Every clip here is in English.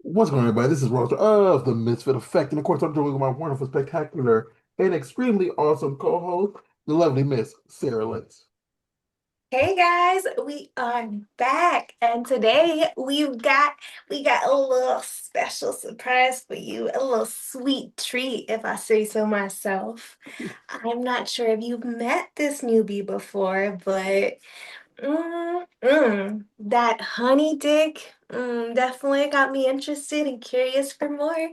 What's going on, everybody? This is Roger of the Misfit Effect, and of course, I'm joined with my wonderful, spectacular, and extremely awesome co-host, the lovely Miss Sarah Lynch. Hey guys, we are back, and today we got a little special surprise for you, a little sweet treat, if I say so myself. I'm not sure if you've met this newbie before, but that honey dick definitely got me interested and curious for more.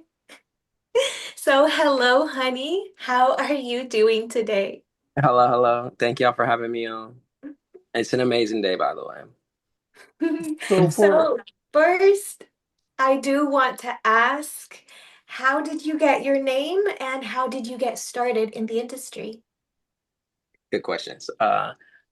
So, hello, honey. How are you doing today? Hello, hello. Thank y'all for having me on. It's an amazing day, by the way. So for So, first, I do want to ask, how did you get your name and how did you get started in the industry? Good questions.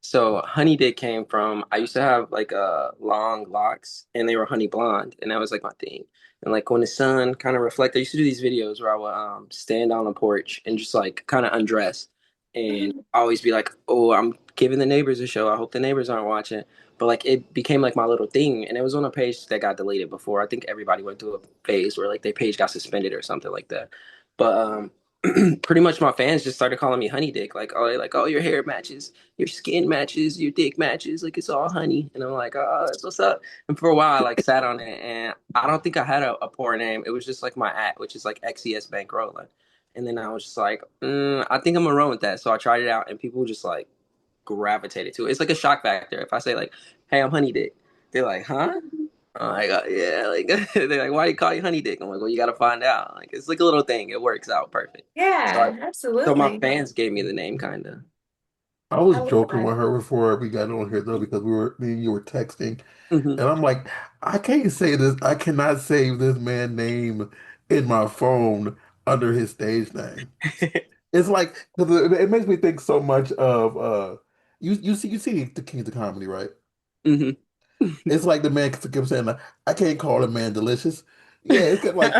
So honey dick came from I used to have like long locks and they were honey blonde and that was like my thing. And like when the sun kind of reflected, I used to do these videos where I would stand on a porch and just like kind of undress and Mhm. always be like, "Oh, I'm giving the neighbors a show. I hope the neighbors aren't watching." But like it became like my little thing and it was on a page that got deleted before. I think everybody went through a phase where like their page got suspended or something like that. But pretty much my fans just started calling me honey dick. Like, oh, like, oh, your hair matches, your skin matches, your dick matches, like it's all honey. And I'm like, oh, that's what's up. And for a while, I like sat on it, and I don't think I had a poor name. It was just like my at, which is like XES Bankrola. And then I was just like, I think I'm gonna run with that. So I tried it out, and people just like gravitated to it. It's like a shock factor. If I say like, hey, I'm honey dick, they're like, huh? I'm like, yeah, like they're like, why do you call you honey dick? I'm like, well, you got to find out. Like, it's like a little thing. It works out perfect. So, Yeah, so my absolutely. fans gave me the name, kind of. I was I love joking that. with her before we got on here though, because me and you were texting, Hmm. and I'm like, I can't say this. I cannot save this man's name in my phone under his stage name. It's like 'cause it makes me think so much of you see the Kings of Comedy, right? Hmm. It's like the man kept saying, like, I can't call a man delicious. Yeah, it's kind of like,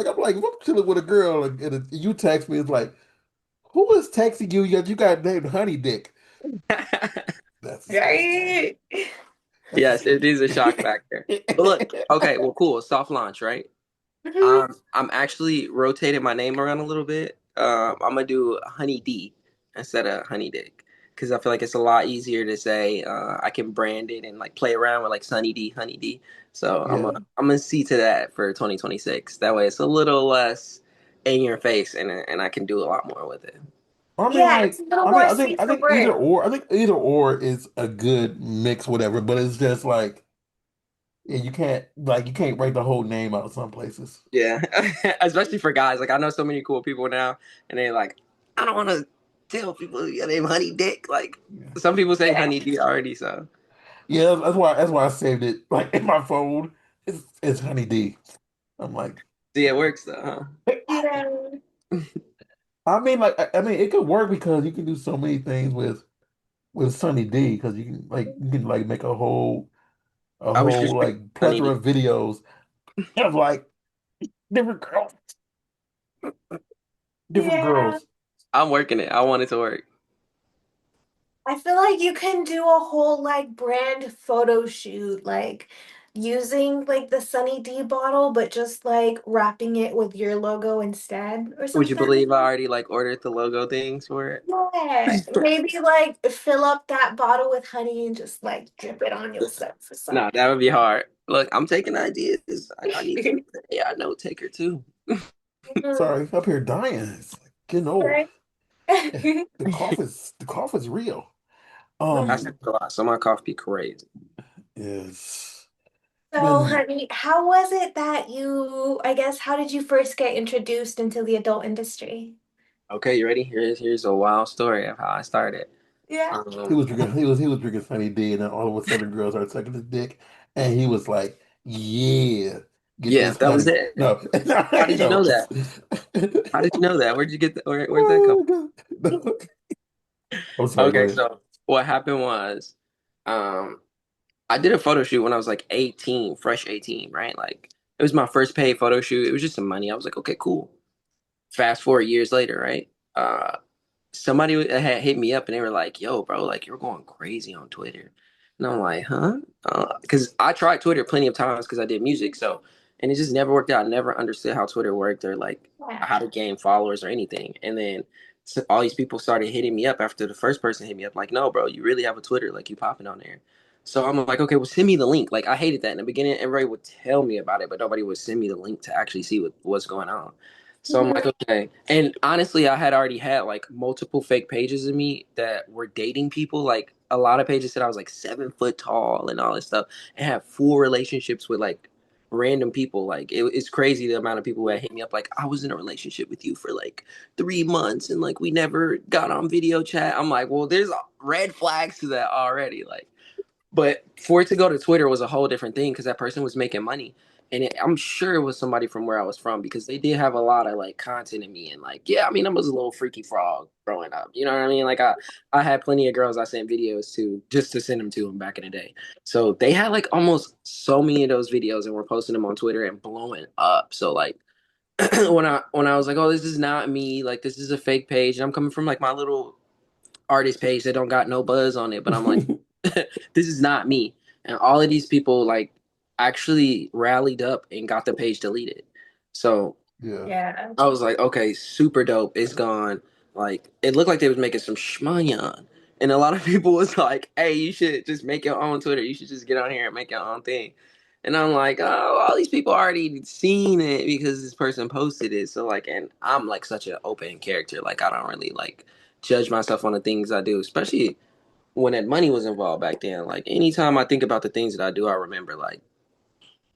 I'm like, if I'm chilling with a girl and you text me, it's like, who is texting you? Yet you got named Honey Dick. That's disgusting. Right? That's Yes, it is a shock factor. But look, okay, well, cool. Soft launch, right? Mhm. I'm actually rotating my name around a little bit. I'm gonna do Honey D instead of Honey Dick because I feel like it's a lot easier to say. I can brand it and like play around with like Sunny D, Honey D. So Yeah. I'm gonna see to that for 2026. That way, it's a little less in your face, and I can do a lot more with it. I mean, Yeah, it's a like, little I mean, more I think safe I for think either work. or. I think either or is a good mix, whatever. But it's just like, yeah, you can't write the whole name out some places. Yeah, especially for guys. Like I know so many cool people now, and they're like, I don't want to tell people your name Honey Dick. Like Yeah. some people say Yeah. Honey D already, so. Yeah, that's why I saved it like in my phone. It's Honey D. I'm like, See, it works though, Yeah. huh? I mean, like, I mean, it could work because you can do so many things with Sunny D because you can make a I was whole just like Honey plethora D. of videos of like different girls, different Yeah. girls. I'm working it. I want it to work. I feel like you can do a whole like brand photo shoot, like using like the Sunny D bottle, but just like wrapping it with your logo instead or Would you something. believe I already like ordered the logo things for it? Yeah, maybe like fill up that bottle with honey and just like drip it on yourself or No, something. that would be hard. Look, I'm taking ideas. I need to be the AI note taker too. Mhm. Sorry, up here dying. It's like getting old. Right? Yeah, the cough is real. I Um, said a lot, so my cough be crazy. is So, been honey, how was it that I guess, how did you first get introduced into the adult industry? Okay, you ready? Here's a wild story of how I started. Yeah. he Um, was drinking he was drinking Sunny D, and then all of a sudden girls started sucking his dick, and he was like, "Yeah, get yeah, this that was honey." it. No, no, How did you no. know that? How did you know that? Where'd you get that? Where'd that come? Oh my God. No. I'm sorry. Go Okay, ahead. so what happened was, um, I did a photo shoot when I was like 18, fresh 18, right? Like it was my first paid photo shoot. It was just some money. I was like, okay, cool. Fast forward years later, right? Somebody had hit me up and they were like, "Yo, bro, like you're going crazy on Twitter," and I'm like, "Huh?" Because I tried Twitter plenty of times because I did music. So and it just never worked out. I never understood how Twitter worked or like Yeah. how to gain followers or anything. And then so all these people started hitting me up after the first person hit me up, like, no, bro, you really have a Twitter, like you popping on there. So I'm like, okay, well, send me the link. Like, I hated that in the beginning. Everybody would tell me about it, but nobody would send me the link to actually see what's going on. So I'm like, Mhm. okay. And honestly, I had already had like multiple fake pages of me that were dating people. Like, a lot of pages said I was like 7 foot tall and all this stuff, and had full relationships with like random people. Like, it's crazy the amount of people who had hit me up. Like, I was in a relationship with you for like 3 months, and like we never got on video chat. I'm like, well, there's red flags to that already. Like, but for it to go to Twitter was a whole different thing because that person was making money. And I'm sure it was somebody from where I was from because they did have a lot of like content in me. And like, yeah, I mean, I was a little freaky frog growing up. You know what I mean? Like, I had plenty of girls I sent videos to just to send them to them back in the day. So they had like almost so many of those videos and were posting them on Twitter and blowing up. So like, when I was like, oh, this is not me. Like, this is a fake page. And I'm coming from like my little artist page that don't got no buzz on it, but I'm like, this is not me. And all of these people like actually rallied up and got the page deleted. So Yeah. Yeah. I was like, okay, super dope. It's gone. Like, it looked like they was making some shmoney on. And a lot of people was like, hey, you should just make your own Twitter. You should just get on here and make your own thing. And I'm like, oh, all these people already seen it because this person posted it. So like, and I'm like such an open character. Like, I don't really like judge myself on the things I do, especially when that money was involved back then. Like, anytime I think about the things that I do, I remember like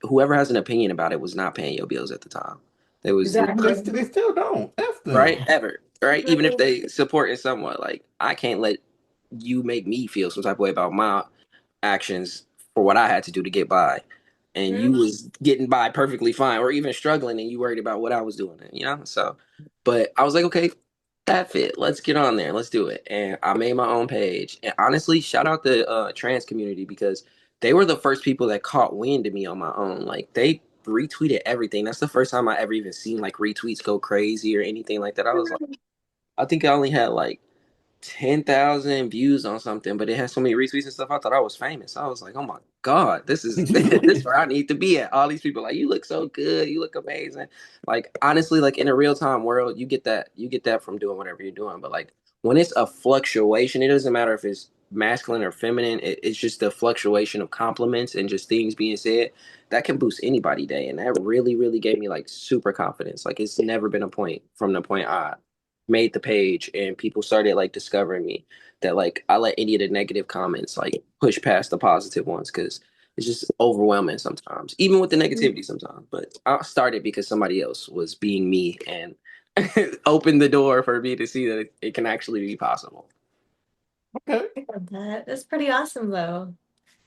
whoever has an opinion about it was not paying your bills at the time. There was They, Exactly. they still don't. F right them. ever, right? Even if Mhm. they support it somewhat, like I can't let you make me feel some type of way about my actions for what I had to do to get by, and you Mhm. was getting by perfectly fine or even struggling and you worried about what I was doing, you know. So but I was like, okay, that fit, let's get on there, let's do it. And I made my own page, and honestly, shout out the trans community because they were the first people that caught wind of me on my own. Like, they retweeted everything. That's the first time I ever even seen like retweets go crazy or anything like that. I was like, I think I only had like 10,000 views on something, but it had so many retweets and stuff. I thought I was famous. I was like, oh my God, this is this is where I need to be at. All these people like, you look so good, you look amazing. Like, honestly, like in a real time world, you get that from doing whatever you're doing. But like when it's a fluctuation, it doesn't matter if it's masculine or feminine, it's just a fluctuation of compliments and just things being said that can boost anybody day. And that really, really gave me like super confidence. Like, it's never been a point from the point I made the page and people started like discovering me that like I let any of the negative comments like push past the positive ones because it's just overwhelming sometimes, even with the negativity sometimes. But I started because somebody else was being me and opened the door for me to see that it can actually be possible. Okay. I love that. That's pretty awesome though.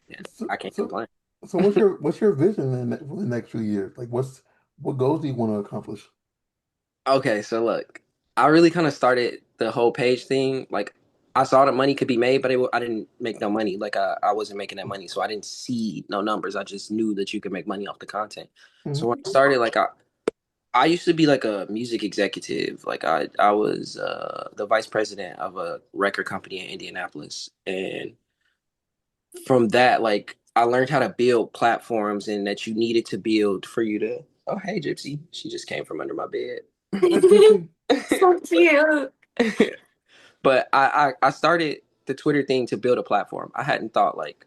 Yeah, So, I can't so, complain. so what's your vision for the next few years? Like, what goals do you want to accomplish? Okay, so look, I really kind of started the whole page thing. Like, I saw that money could be made, but I didn't make no money. Like, I wasn't making that money, so I didn't see no numbers. I just knew that you could make money off the content. So when I started, like, I used to be like a music executive. Like, I was the vice president of a record company in Indianapolis, and from that, like, I learned how to build platforms and that you needed to build for you to. Oh, hey, Gypsy, she just came from under my bed. That's Gypsy. So cute. But I started the Twitter thing to build a platform. I hadn't thought like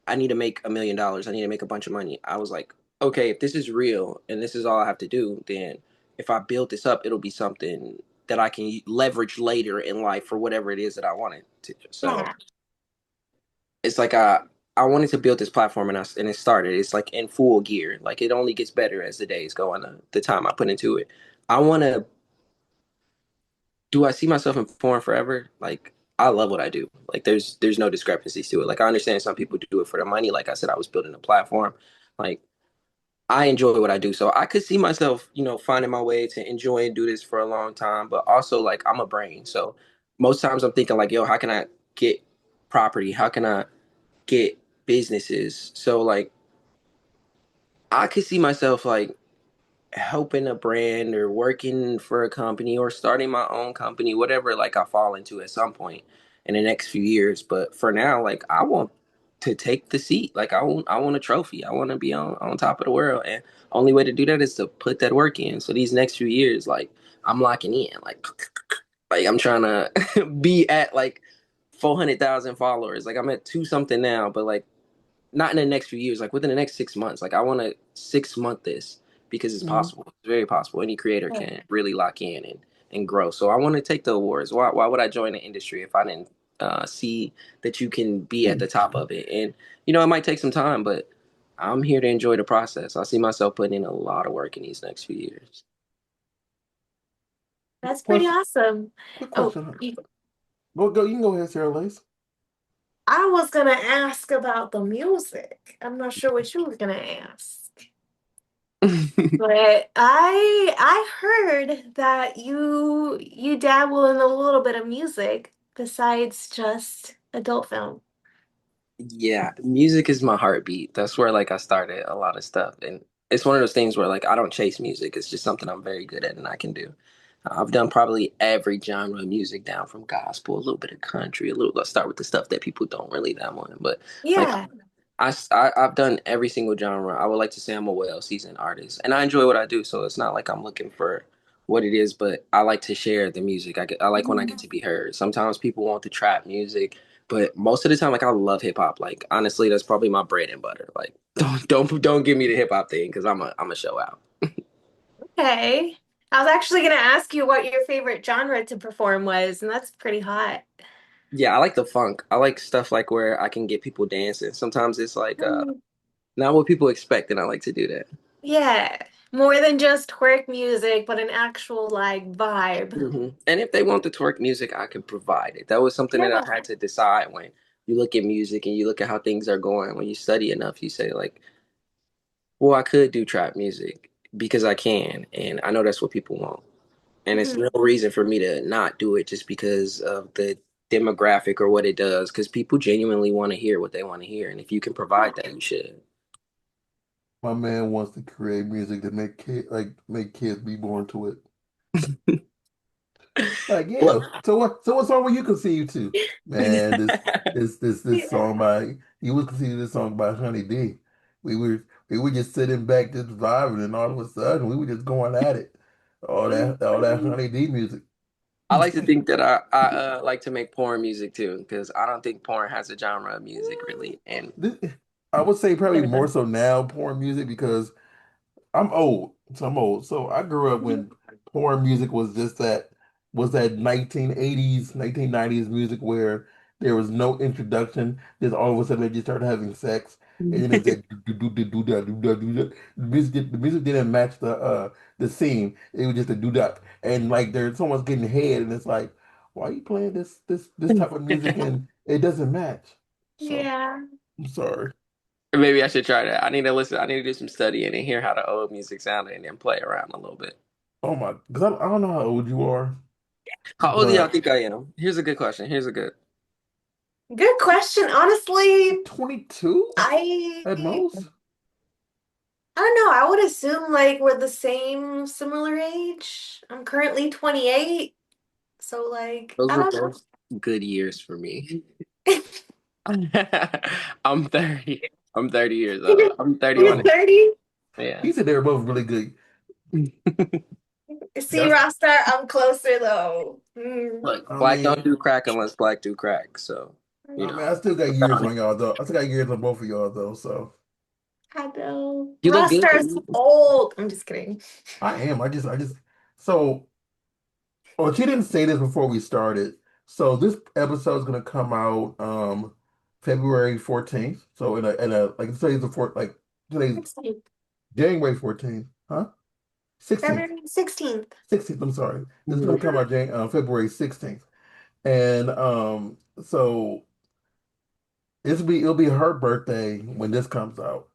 I need to make $1 million. I need to make a bunch of money. I was like, okay, if this is real and this is all I have to do, then if I build this up, it'll be something that I can leverage later in life for whatever it is that I wanted to. So Yeah. it's like I wanted to build this platform and it started. It's like in full gear. Like, it only gets better as the days go on. The time I put into it. I want to do I see myself in porn forever? Like, I love what I do. Like, there's no discrepancies to it. Like, I understand some people do it for the money. Like I said, I was building a platform. Like, I enjoy what I do. So I could see myself, finding my way to enjoy and do this for a long time. But also, like, I'm a brain. So most times I'm thinking like, yo, how can I get property? How can I get businesses? So like I could see myself like helping a brand or working for a company or starting my own company, whatever like I fall into at some point in the next few years. But for now, like I want to take the seat. Like I want a trophy. I want to be on top of the world, and only way to do that is to put that work in. So these next few years, like I'm locking in, like I'm trying to be at like 400,000 followers. Like I'm at two something now, but like not in the next few years, like within the next 6 months. Like I want to 6 month this because it's Mhm. possible. It's very possible. Any creator can really lock in and grow. So I want to take the awards. Why would I join the industry if I didn't see that you can be at the top of it? And it might take some time, but I'm here to enjoy the process. I see myself putting in a lot of work in these next few years. That's pretty Question, awesome. quick Oh, question. Go. You can go ahead, Sarah Lace. I was gonna ask about the music. I'm not sure what you were gonna ask. But I heard that you dabble in a little bit of music besides just adult film. Yeah, music is my heartbeat. That's where like I started a lot of stuff. And it's one of those things where like I don't chase music. It's just something I'm very good at and I can do. I've done probably every genre of music down from gospel, a little bit of country, a little. Let's start with the stuff that people don't really dabble in. But like Yeah. I've done every single genre. I would like to say I'm a well-seasoned artist, and I enjoy what I do. So it's not like I'm looking for what it is, but I like to share the music. I like when I get Mhm. to be heard. Sometimes people want the trap music, but most of the time, like I love hip hop. Like honestly, that's probably my bread and butter. Like don't give me the hip hop thing because I'm a show out. Okay. I was actually gonna ask you what your favorite genre to perform was, and that's pretty hot. Yeah, I like the funk. I like stuff like where I can get people dancing. Sometimes it's like Mm, not what people expect, and I like to do that. yeah. More than just twerk music, but an actual like vibe. And if they want the twerk music, I can provide it. That was something that Yeah. I had to decide when you look at music and you look at how things are going. When you study enough, you say like, well, I could do trap music because I can, and I know that's what people want. And it's Mhm. no reason for me to not do it just because of the demographic or what it does, because people genuinely want to hear what they want to hear. And if you can provide that, you should. My man wants to create music to make kids be born to it. Like, yeah. Look. So what song were you conceived to? Man, this Yeah. song by he was conceived this song by Honey D. We were just sitting back just vibing, and all of a sudden we were just going at it. All that Honey D music. I like to think that I like to make porn music too, because I don't think porn has a genre of music really. And This, I would say probably Yeah. more so now porn music because I'm old. So I'm old. So I grew up when porn music was that 1980s, 1990s music where there was no introduction. Just all of a sudden they just started having sex. And then it's that do-da. The music didn't match the scene. It was just a do-da. And like there's someone's getting head and it's like, why are you playing this type of music and it doesn't match? So Yeah. I'm sorry. maybe I should try that. I need to listen. I need to do some studying and hear how the old music sounded and then play around a little bit. Oh my, because I don't know how old you are, How old do y'all but think I am? Here's a good question. Here's a good. Good question. Honestly, 22 I at most. I don't know. I would assume like we're the same similar age. I'm currently 28, so like Those I were don't know. both good years for me. I'm 30. I'm 30 years old. I'm 31. You're 30? Yeah. He said they were both really good. See, That's, Rockstar, I'm closer though. Mm. Look, I black don't mean, do crack unless black do crack. So, you I know. mean, I still got years on y'all though. I still got years on both of y'all though. So I know. You look good. Rockstar's old. I'm just kidding. I am. I just. So, well, she didn't say this before we started. So this episode is gonna come out February 14th. So in a like today's the fourth like today's 16th. January 14th, huh? 16th. February 16th. 16th. I'm sorry. This is gonna Mhm. come out February 16th. And so it'll be her birthday when this comes out.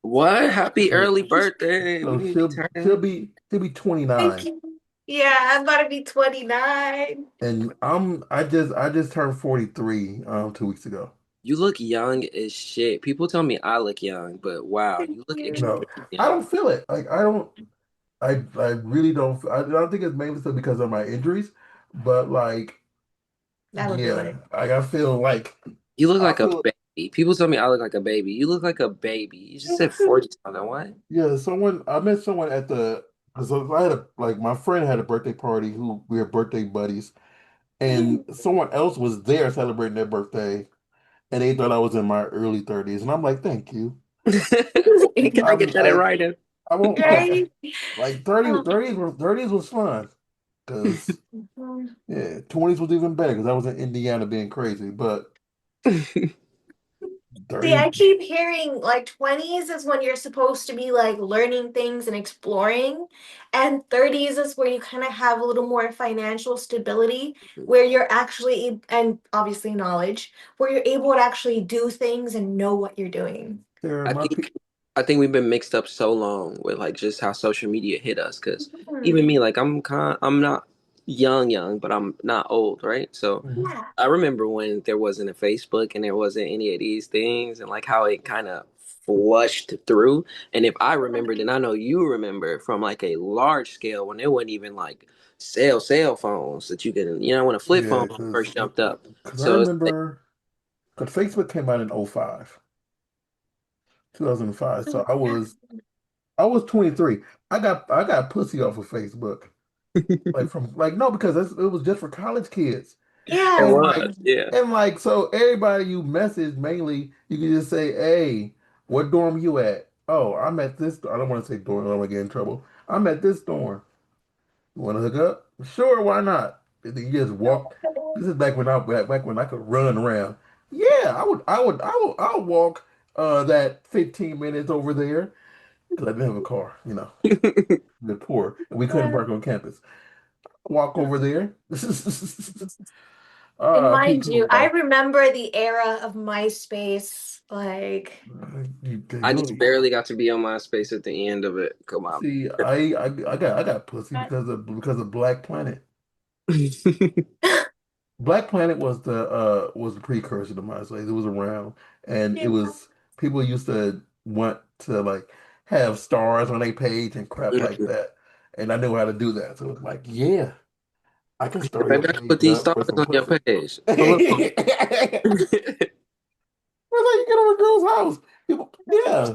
What? Happy So early birthday. We so need to be she'll be Thank 29. you. Yeah, I'm about to be 29. And I just turned 43 2 weeks ago. You look young as shit. People tell me I look young, but wow, Thank you look No, you. extremely I young. don't feel it. Like I really don't I don't think it's mainly so because of my injuries, but like That'll do yeah, it. like I feel like You look I like a feel baby. People tell me I look like a baby. You look like a baby. You just said 40 something. What? Yeah, someone I met someone at the because I had a like my friend had a birthday party who we were birthday buddies, and someone else was there celebrating their birthday, and they thought I was in my early 30s, and I'm like, thank you. You gotta I'm get that in like, writing. I won't Right? like 30, Oh. 30s was fun because yeah, 20s was even better because I was in Indiana being crazy, but See, 30s, I keep hearing like 20s is when you're supposed to be like learning things and exploring, and 30s is where you kind of have a little more financial stability, where you're actually, and obviously knowledge, where you're able to actually do things and know what you're doing. Sarah, I my pe think I think we've been mixed up so long with like just how social media hit us. Because Mhm. even me, like I'm not young, but I'm not old, right? So Mhm. Yeah. I remember when there wasn't a Facebook and there wasn't any of these things, and like how it kind of flushed through. And if I remember, then I know you remember from like a large scale when there wasn't even like cell phones that you can, when a flip Yeah, phone first jumped up. I So it's like, remember because Facebook came out in '05, 2005. So I was 23. I got pussy off of Facebook. Like from like no, because it was just for college kids. it Yeah. was, yeah. And like so everybody you message mainly you can just say, "Hey, what dorm you at?" "Oh, I'm at this." I don't want to say dorm, I don't want to get in trouble. "I'm at this dorm. You want to hook up?" "Sure, why not?" And then you just walk. This is back when I could run around. Yeah, I would walk that 15 minutes over there because I didn't have a car, we're poor and we couldn't park on campus. Walk over there. And Peak mind you, I life. remember the era of MySpace. Like, I You just barely got to be on MySpace at the end of it. Come on. see, I got pussy because of Black Planet. Black Planet was the precursor to MySpace. It was around, and it yeah. was people used to want to like have stars on their page and crap like that, and I knew how to do that. So it was like, yeah, I can star your Maybe I could put page these up with stars some on your pussy. page. Pull up. That's how you get on a girl's house. People, yeah.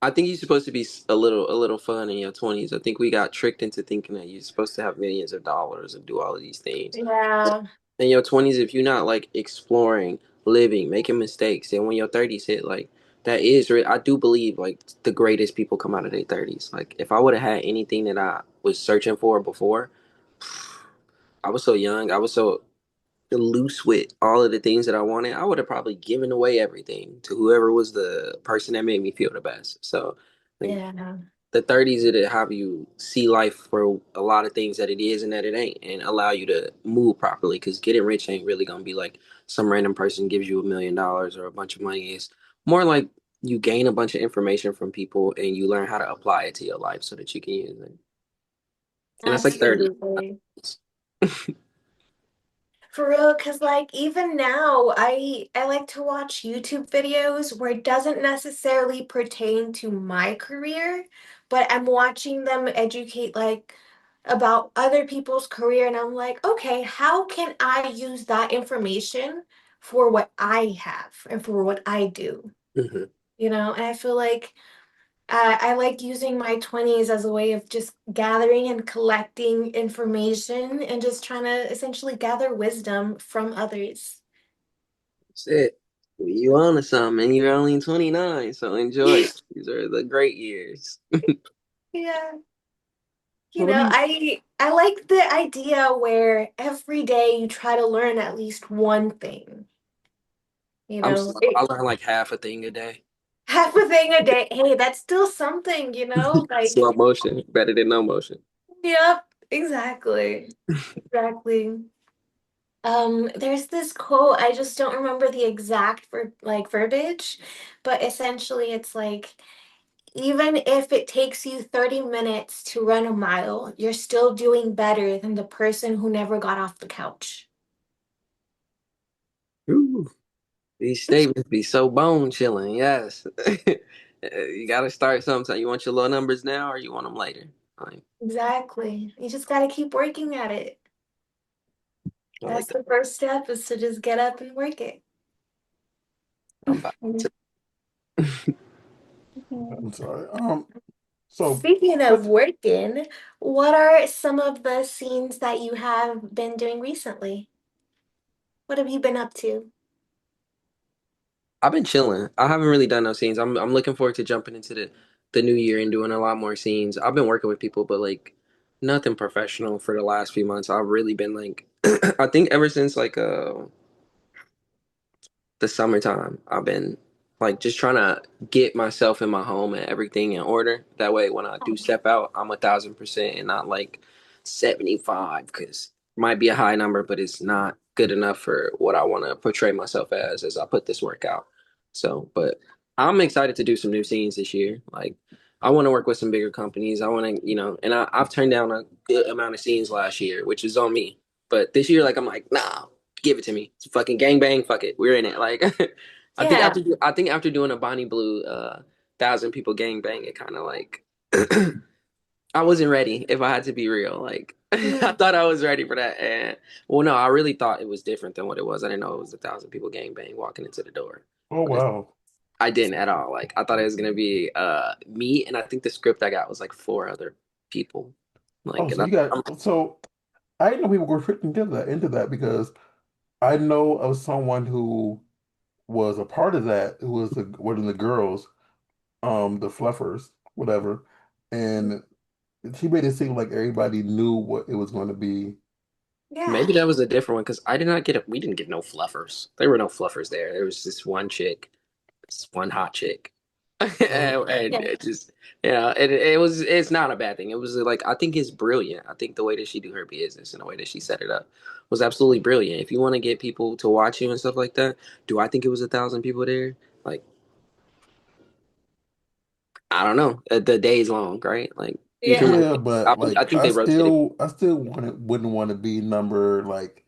I think you're supposed to be a little fun in your 20s. I think we got tricked into thinking that you're supposed to have millions of dollars and do all of these things. Yeah. In your 20s, if you're not like exploring, living, making mistakes, then when your 30s hit, like I do believe like the greatest people come out of their 30s. Like if I would have had anything that I was searching for before, I was so young, I was so loose with all of the things that I wanted, I would have probably given away everything to whoever was the person that made me feel the best. So, like Yeah. the 30s, it'll have you see life for a lot of things that it is and that it ain't, and allow you to move properly. Because getting rich ain't really gonna be like some random person gives you $1 million or a bunch of money. It's more like you gain a bunch of information from people and you learn how to apply it to your life so that you can use it. And that's like 30. Absolutely. For real, because like even now, I like to watch YouTube videos where it doesn't necessarily pertain to my career, but I'm watching them educate like about other people's career, and I'm like, okay, how can I use that information for what I have and for what I do? Mhm. And I feel like I like using my 20s as a way of just gathering and collecting information and just trying to essentially gather wisdom from others. That's it. You on to something, and you're only 29, so enjoy it. These are the great years. Yeah. So let me. I like the idea where every day you try to learn at least one thing. You I'm know, slow. I it, learn like half a thing a day. half a thing a day. Hey, that's still something. Slow Like, motion, better than no motion. yep, exactly. Exactly. There's this quote, I just don't remember the exact verbiage, but essentially it's like even if it takes you 30 minutes to run a mile, you're still doing better than the person who never got off the couch. Ooh, these statements be so bone chilling. Yes, you got to start sometime. You want your low numbers now, or you want them later? Like, Exactly. You just got to keep working at it. I like That's that. the first step is to just get up and work it. I'm about to. I'm sorry. So Speaking of what? working, what are some of the scenes that you have been doing recently? What have you been up to? I've been chilling. I haven't really done no scenes. I'm looking forward to jumping into the new year and doing a lot more scenes. I've been working with people, but like nothing professional for the last few months. I've really been like I think ever since like the summertime, I've been like just trying to get myself in my home and everything in order. That way, when I do step out, I'm 1,000% and not like 75, because might be a high number, but it's not good enough for what I want to portray myself as I put this work out. So, but I'm excited to do some new scenes this year. Like, I want to work with some bigger companies. I want to, and I've turned down a good amount of scenes last year, which is on me. But this year, like, I'm like, nah, give it to me. It's fucking gangbang. Fuck it. We're in it. Like, Yeah. I think after doing a Bonnie Blue 1,000 people gangbang, it kind of like I wasn't ready. If I had to be real, like I Mm. thought I was ready for that, and well, no, I really thought it was different than what it was. I didn't know it was 1,000 people gangbang walking into the door. Oh But wow. I didn't at all. Like I thought it was gonna be me, and I think the script I got was like four other people. Oh, Like, and so you got I'm so I didn't know people were freaking into that because I know of someone who was a part of that, who was one of the girls, the Fluffers, whatever, and she made it seem like everybody knew what it was going to be. maybe Yeah. that was a different one because I did not get it. We didn't get no fluffers. There were no fluffers there. There was this one chick. It's one hot chick. Oh, And Yeah. it just it's not a bad thing. It was like I think it's brilliant. I think the way that she do her business and the way that she set it up was absolutely brilliant. If you want to get people to watch you and stuff like that, do I think it was 1,000 people there? Like I don't know. The day's long, right? Like you can Yeah. yeah, but I like think they rotated. I still wouldn't want to be number like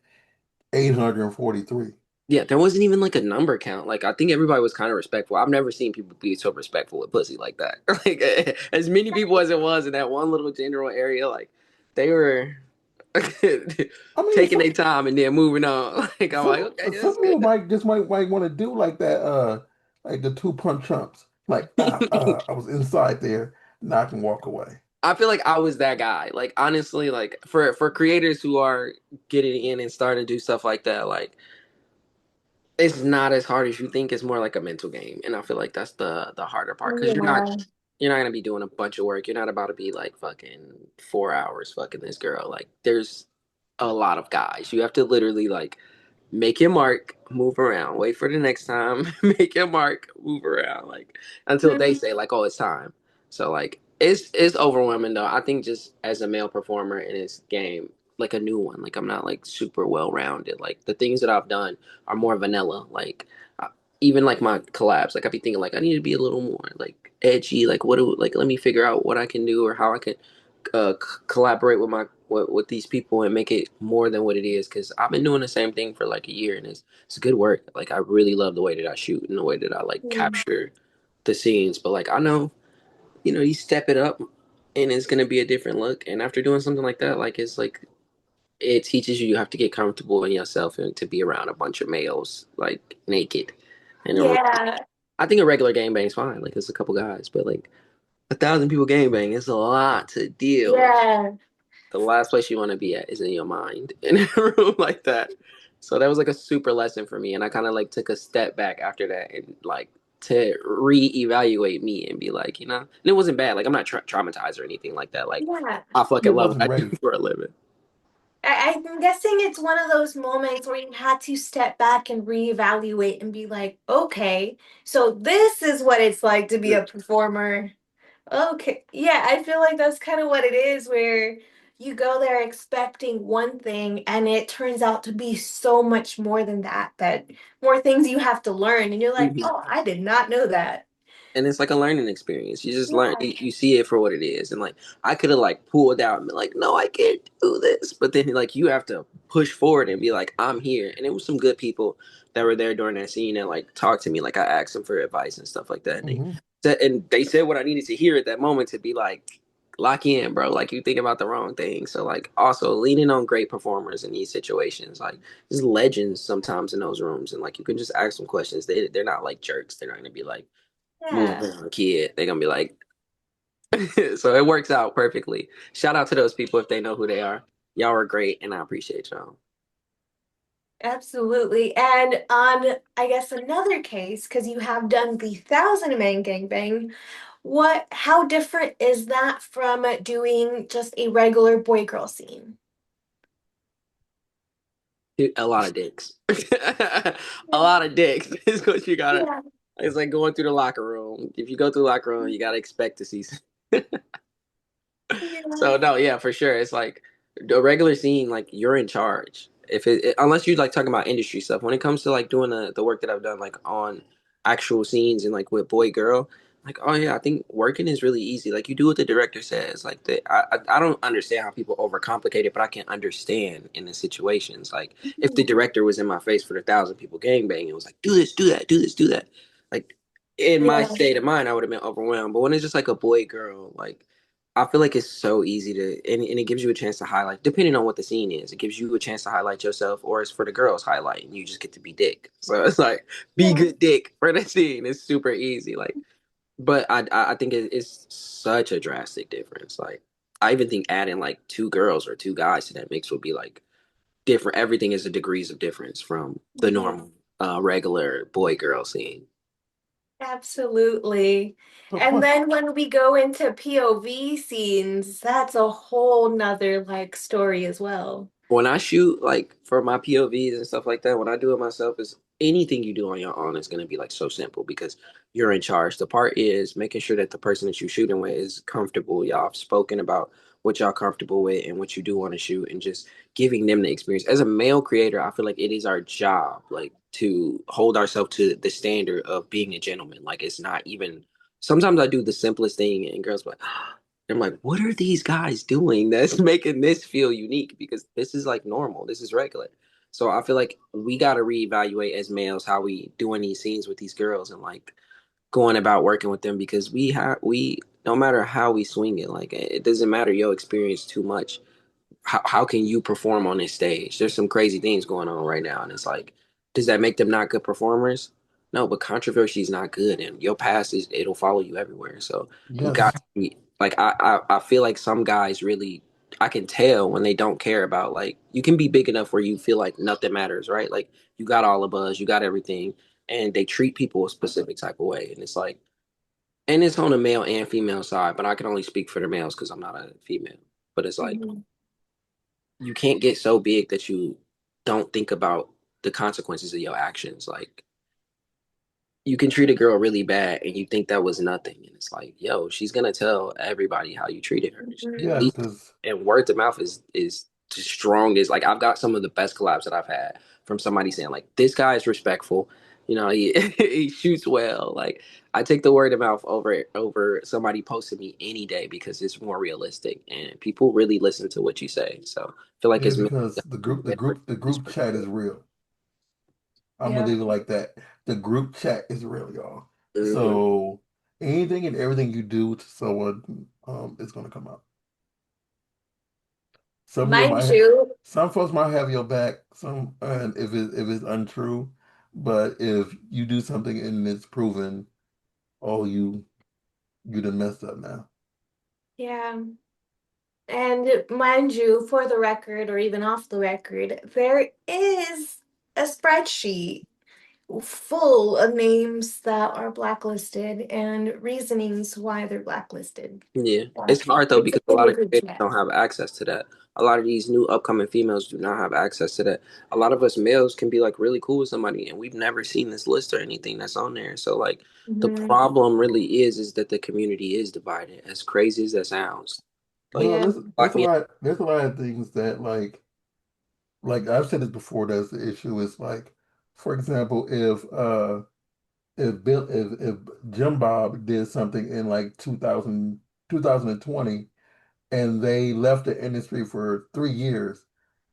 843. Yeah, there wasn't even like a number count. Like I think everybody was kind of respectful. I've never seen people be so respectful with pussy like that. Like as many people as it was in that one little general area, like they were I mean, taking their time and then moving on. Like I'm like, okay, some that's good. people might want to do like that, like the two punch chumps. Like I was inside there, now I can walk away. I feel like I was that guy. Like honestly, like for creators who are getting in and starting to do stuff like that, like it's not as hard as you think. It's more like a mental game, and I feel like that's the harder part because Yeah. you're not gonna be doing a bunch of work. You're not about to be like fucking 4 hours fucking this girl. Like there's a lot of guys. You have to literally like make your mark, move around, wait for the next time, make your mark, move around, like until they Mhm. say like, oh, it's time. So like it's overwhelming though. I think just as a male performer in this game, like a new one, like I'm not like super well rounded. Like the things that I've done are more vanilla. Like even like my collabs, like I'd be thinking like I need to be a little more like edgy. Like like let me figure out what I can do or how I can collaborate with with these people and make it more than what it is, because I've been doing the same thing for like a year and it's good work. Like I really love the way that I shoot and the way that I like Mm. capture the scenes. But like I know, you step it up and it's gonna be a different look. And after doing something like that, like it teaches you you have to get comfortable in yourself and to be around a bunch of males like naked. And Yeah. I think a regular gangbang is fine. Like it's a couple guys, but like 1,000 people gangbang is a lot to deal with. Yeah. The last place you want to be at is in your mind in a room like that. So that was like a super lesson for me. And I kind of like took a step back after that and like to reevaluate me and be like, and it wasn't bad. Like I'm not traumatized or anything like that. Like Yeah. I You fucking love wasn't what I do ready. for a living. I'm guessing it's one of those moments where you had to step back and reevaluate and be like, okay, so this is what it's like to be a performer. Okay. Yeah, I feel like that's kind of what it is, where you go there expecting one thing and it turns out to be so much more than that, that more things you have to learn. And you're like, Mhm. oh, I did not know that. And it's like a learning experience. You just learn, Yeah. you see it for what it is. And like, I could have like pulled out and been like, no, I can't do this. But then like, you have to push forward and be like, I'm here. And it was some good people that were there during that scene and like talked to me. Like I asked them for advice and stuff like that. And Hmm. they said what I needed to hear at that moment to be lock in, bro. Like you think about the wrong thing. So like also leaning on great performers in these situations, like there's legends sometimes in those rooms, and like you can just ask them questions. They're not like jerks. They're not gonna be like move Yeah, on, kid. They're gonna be like, so it works out perfectly. Shout out to those people if they know who they are. Y'all are great, and I appreciate y'all. absolutely. And on, I guess, another case, because you have done the Thousand Man gangbang, how different is that from doing just a regular boy-girl scene? A lot of dicks. A Yeah. lot of dicks is what you gotta. Yeah. It's like going through the locker room. If you go through the locker room, you gotta expect to see. Yeah. So no, yeah, for sure. It's like a regular scene, like you're in charge. If unless you like talking about industry stuff, when it comes to like doing the work that I've done, like on actual scenes and like with boy girl, like oh yeah, I think working is really easy. Like you do what the director says. Like I don't understand how people overcomplicate it, but I can understand in the situations. Like if the director was in my face for the thousand people gangbang and was like do this, do that, do this, do that, like in my Yeah. state of mind, I would have been overwhelmed. But when it's just like a boy girl, like I feel like it's so easy to, and it gives you a chance to highlight, depending on what the scene is. It gives you a chance to highlight yourself, or it's for the girls highlight, and you just get to be dick. So it's like, be Yeah. good dick for the scene. It's super easy. Like, but I think it's such a drastic difference. Like, I even think adding like two girls or two guys to that mix would be like different. Everything is a degrees of difference from the Mhm. normal, regular boy girl scene. Absolutely. So And question. then when we go into POV scenes, that's a whole nother like story as well. When I shoot like for my POVs and stuff like that, when I do it myself, is anything you do on your own is going to be like so simple because you're in charge. The part is making sure that the person that you're shooting with is comfortable. Y'all have spoken about what y'all comfortable with and what you do want to shoot, and just giving them the experience. As a male creator, I feel like it is our job, like to hold ourselves to the standard of being a gentleman. Like it's not even. Sometimes I do the simplest thing, and girls be like, I'm like, what are these guys doing that's making this feel unique? Because this is like normal, this is regular. So I feel like we got to reevaluate as males how we doing these scenes with these girls and like going about working with them because we no matter how we swing it, like it doesn't matter your experience too much how can you perform on this stage? There's some crazy things going on right now, and it's like, does that make them not good performers? No, but controversy is not good, and your past is it'll follow you everywhere. So you got Yes. to be like I feel like some guys really I can tell when they don't care about like you can be big enough where you feel like nothing matters, right? Like you got all the buzz, you got everything, and they treat people a specific type of way, and it's like, and it's on the male and female side, but I can only speak for the males because I'm not a female. But it's like Mhm. you can't get so big that you don't think about the consequences of your actions. Like you can treat a girl really bad and you think that was nothing. And it's like, yo, she's gonna tell everybody how you treated her. At Yes, Mhm. least because and word to mouth is the strongest. Like I've got some of the best collabs that I've had from somebody saying, like, this guy is respectful. You know, he he shoots well. Like I take the word of mouth over somebody posting me any day because it's more realistic and people really listen to what you say. So I feel like yeah, it's because the group chat is real. I'm gonna Yeah. leave it like that. The group chat is real, y'all. hmm So anything and everything you do to someone, is gonna come out. Some people Mind might, you, some folks might have your back. Some, and if it's untrue, but if you do something and it's proven, oh, you done messed up now. yeah. And mind you, for the record, or even off the record, there is a spreadsheet full of names that are blacklisted and reasonings why they're blacklisted. Yeah, Yeah. it's hard though It's because a in lot the of group creators chat. don't have access to that. A lot of these new upcoming females do not have access to that. A lot of us males can be like really cool with somebody and we've never seen this list or anything that's on there. So like the Mhm. problem really is that the community is divided. As crazy as that sounds, like Well, Yeah. there's lock a me. lot there's a lot of things that like I've said this before. That's the issue. Is like, for example, if Jim Bob did something in like 2020 and they left the industry for 3 years,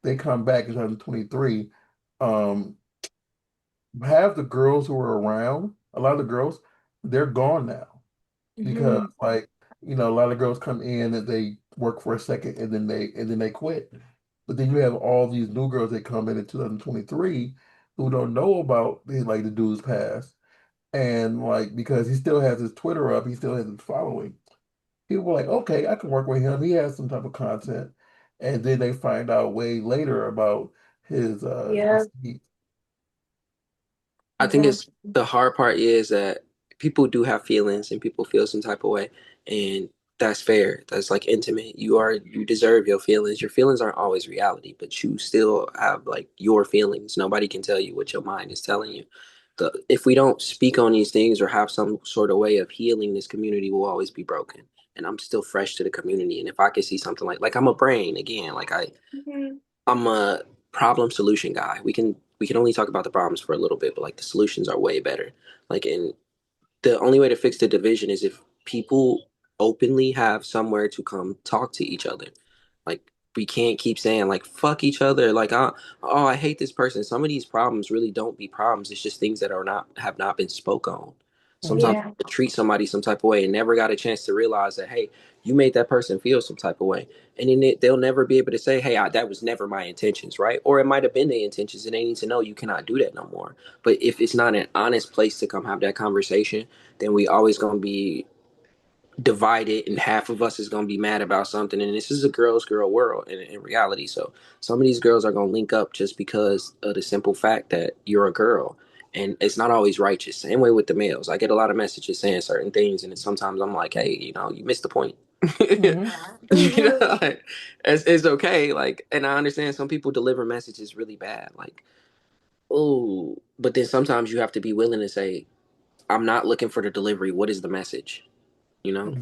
they come back in 2023. Um, Half the girls who were around, a lot of the girls, they're gone now because Mhm. like A lot of girls come in and they work for a second and then they quit. But then you have all these new girls that come in 2023 who don't know about like the dude's past. And like because he still has his Twitter up, he still has his following. People were like, okay, I can work with him. He has some type of content. And then they find out way later about his Yeah, deceit. I think yeah, it's the hard part is that people do have feelings and people feel some type of way, and that's fair. That's like intimate. You deserve your feelings. Your feelings aren't always reality, but you still have like your feelings. Nobody can tell you what your mind is telling you. If we don't speak on these things or have some sort of way of healing, this community will always be broken. And I'm still fresh to the community, and if I can see something like I'm a brain again, mhm, I'm a problem solution guy. We can only talk about the problems for a little bit, but like the solutions are way better. Like in the only way to fix the division is if people openly have somewhere to come talk to each other. Like we can't keep saying like fuck each other. Like oh I hate this person. Some of these problems really don't be problems. It's just things that are not have not been spoke on. Sometimes Mhm. yeah, you treat somebody some type of way and never got a chance to realize that hey, you made that person feel some type of way, and then they'll never be able to say hey that was never my intentions, right? Or it might have been their intentions, and they need to know you cannot do that no more. But if it's not an honest place to come have that conversation, then we always gonna be divided and half of us is going to be mad about something, and this is a girl world in reality. So some of these girls are going to link up just because of the simple fact that you're a girl, and it's not always righteous. Same way with the males. I get a lot of messages saying certain things, and sometimes I'm like hey, you missed the point. Mhm. mhm, Like, it's okay, like, and I understand some people deliver messages really bad, like oh, but then sometimes you have to be willing to say I'm not looking for the delivery, what is the message,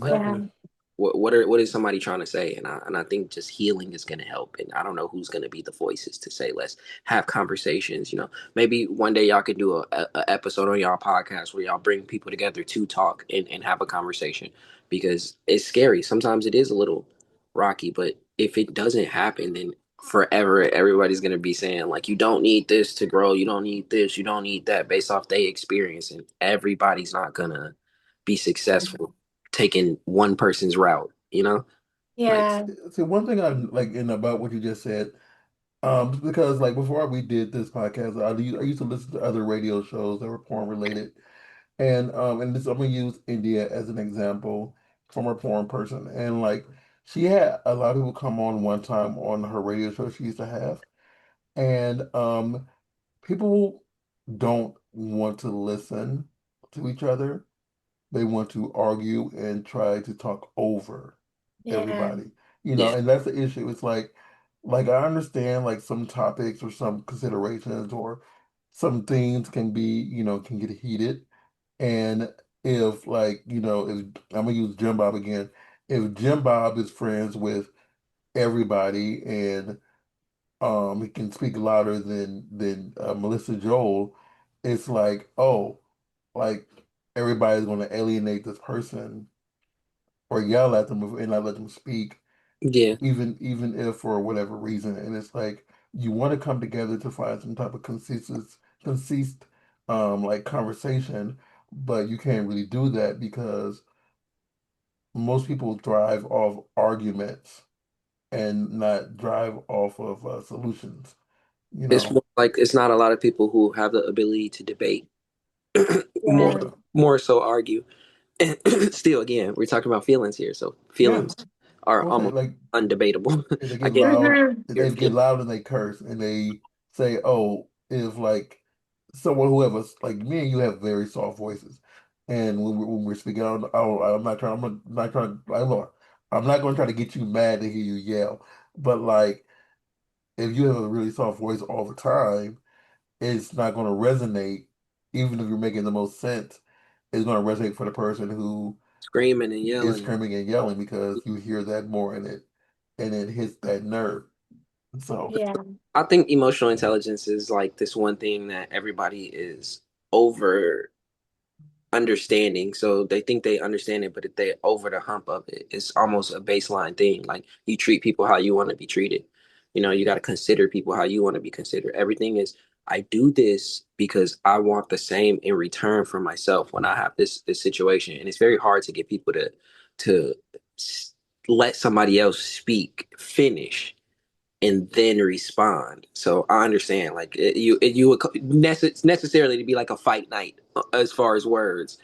like yeah, Exactly. what is somebody trying to say? And I think just healing is going to help. And I don't know who's going to be the voices to say let's have conversations. Maybe one day y'all could do a episode on y'all podcast where y'all bring people together to talk and have a conversation, because it's scary. Sometimes it is a little rocky, but if it doesn't happen, then forever everybody's going to be saying like you don't need this to grow, you don't need this, you don't need that, based off their experience, and everybody's not gonna be successful taking one person's route. Like yeah, See, one thing I like in about what you just said, because like before we did this podcast, I used to listen to other radio shows that were porn related, and this I'm gonna use India as an example from a porn person, and like she had a lot of people come on one time on her radio show she used to have, and people don't want to listen to each other. They want to argue and try to talk over yeah, everybody, yeah, and that's the issue. It's like I understand like some topics or some considerations or some things can be, can get heated. And if like, if I'm gonna use Jim Bob again, if Jim Bob is friends with everybody and he can speak louder than Melissa Joel, it's like, oh, like everybody's gonna alienate this person or yell at them and not let them speak, yeah. even if for whatever reason. And it's like you want to come together to find some type of consist like conversation, but you can't really do that because most people thrive off arguments and not drive off of solutions, you It's know. more like it's not a lot of people who have the ability to debate. more yeah, Yeah, more so argue. And still, again, we're talking about feelings here, so yeah. feelings are I would say almost like undebatable. if they I get get loud, mhm, if your they get feelings. loud and they curse and they say, "Oh, if like someone whoever's like me and you have very soft voices, and when we're speaking, I'm not trying, not trying, I'm not going to try to get you mad to hear you yell, but like if you have a really soft voice all the time, it's not going to resonate, even if you're making the most sense. It's going to resonate for the person who Screaming and is yelling. screaming and yelling because you hear that more in it, and it hits that nerve. So. yeah, I think emotional intelligence is like this one thing that everybody is over understanding. So they think they understand it, but if they over the hump of it, it's almost a baseline thing. Like you treat people how you want to be treated. You got to consider people how you want to be considered. Everything is, I do this because I want the same in return for myself when I have this situation. And it's very hard to get people to to s- let somebody else speak, finish, and then respond. So I understand, like you would necessarily to be like a fight night as far as words,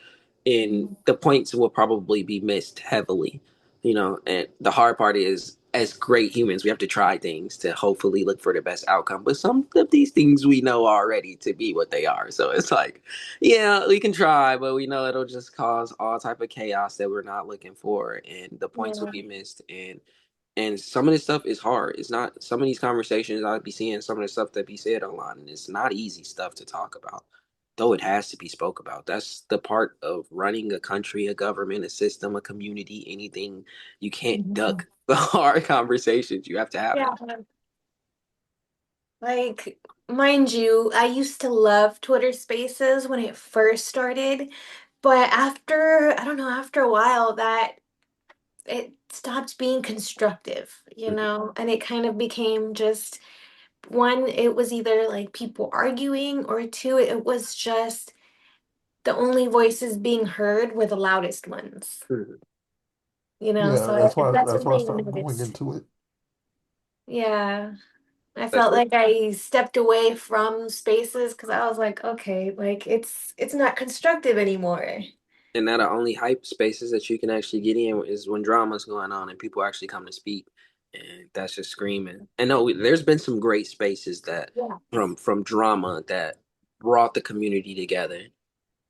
and Mhm. the points will probably be missed heavily, you know. And the hard part is, as great humans, we have to try things to hopefully look for the best outcome. But some of these things we know already to be what they are. So it's like, yeah, we can try, but we know it'll just cause all type of chaos that we're not looking for, and the points will Yeah. be missed. And some of this stuff is hard. It's not, some of these conversations I'd be seeing, some of the stuff that be said online, and it's not easy stuff to talk about, though it has to be spoke about. That's the part of running a country, a government, a system, a community, anything. You can't Mhm. duck the hard conversations. You have to have Yeah. them. Like, mind you, I used to love Twitter Spaces when it first started, but I don't know, after a while that it stopped being constructive, Mhm. and it kind of became just one, it was either like people arguing, or two, it was just the only voices being heard were the loudest ones, Mhm. Yeah, so that's that's what why I I stopped going noticed. into it. Yeah. I That's felt it. like I stepped away from spaces because I was like, okay, like it's not constructive anymore. And now the only hype spaces that you can actually get in is when drama's going on and people actually come to speak, and that's just screaming. And no, there's been some great spaces that Yeah. from drama that brought the community together,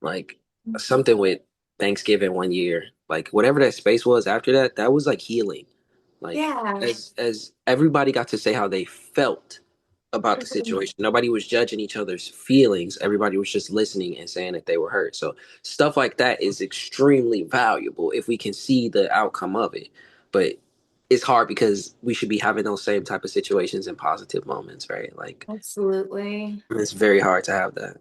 like Mhm. something with Thanksgiving one year, like whatever that space was after that, that was like healing. Like Yeah. as everybody got to say how they felt about the Mhm. situation. Nobody was judging each other's feelings. Everybody was just listening and saying that they were hurt. So stuff like that is extremely valuable if we can see the outcome of it. But it's hard because we should be having those same type of situations in positive moments, right? Like Absolutely. it's very hard to have that.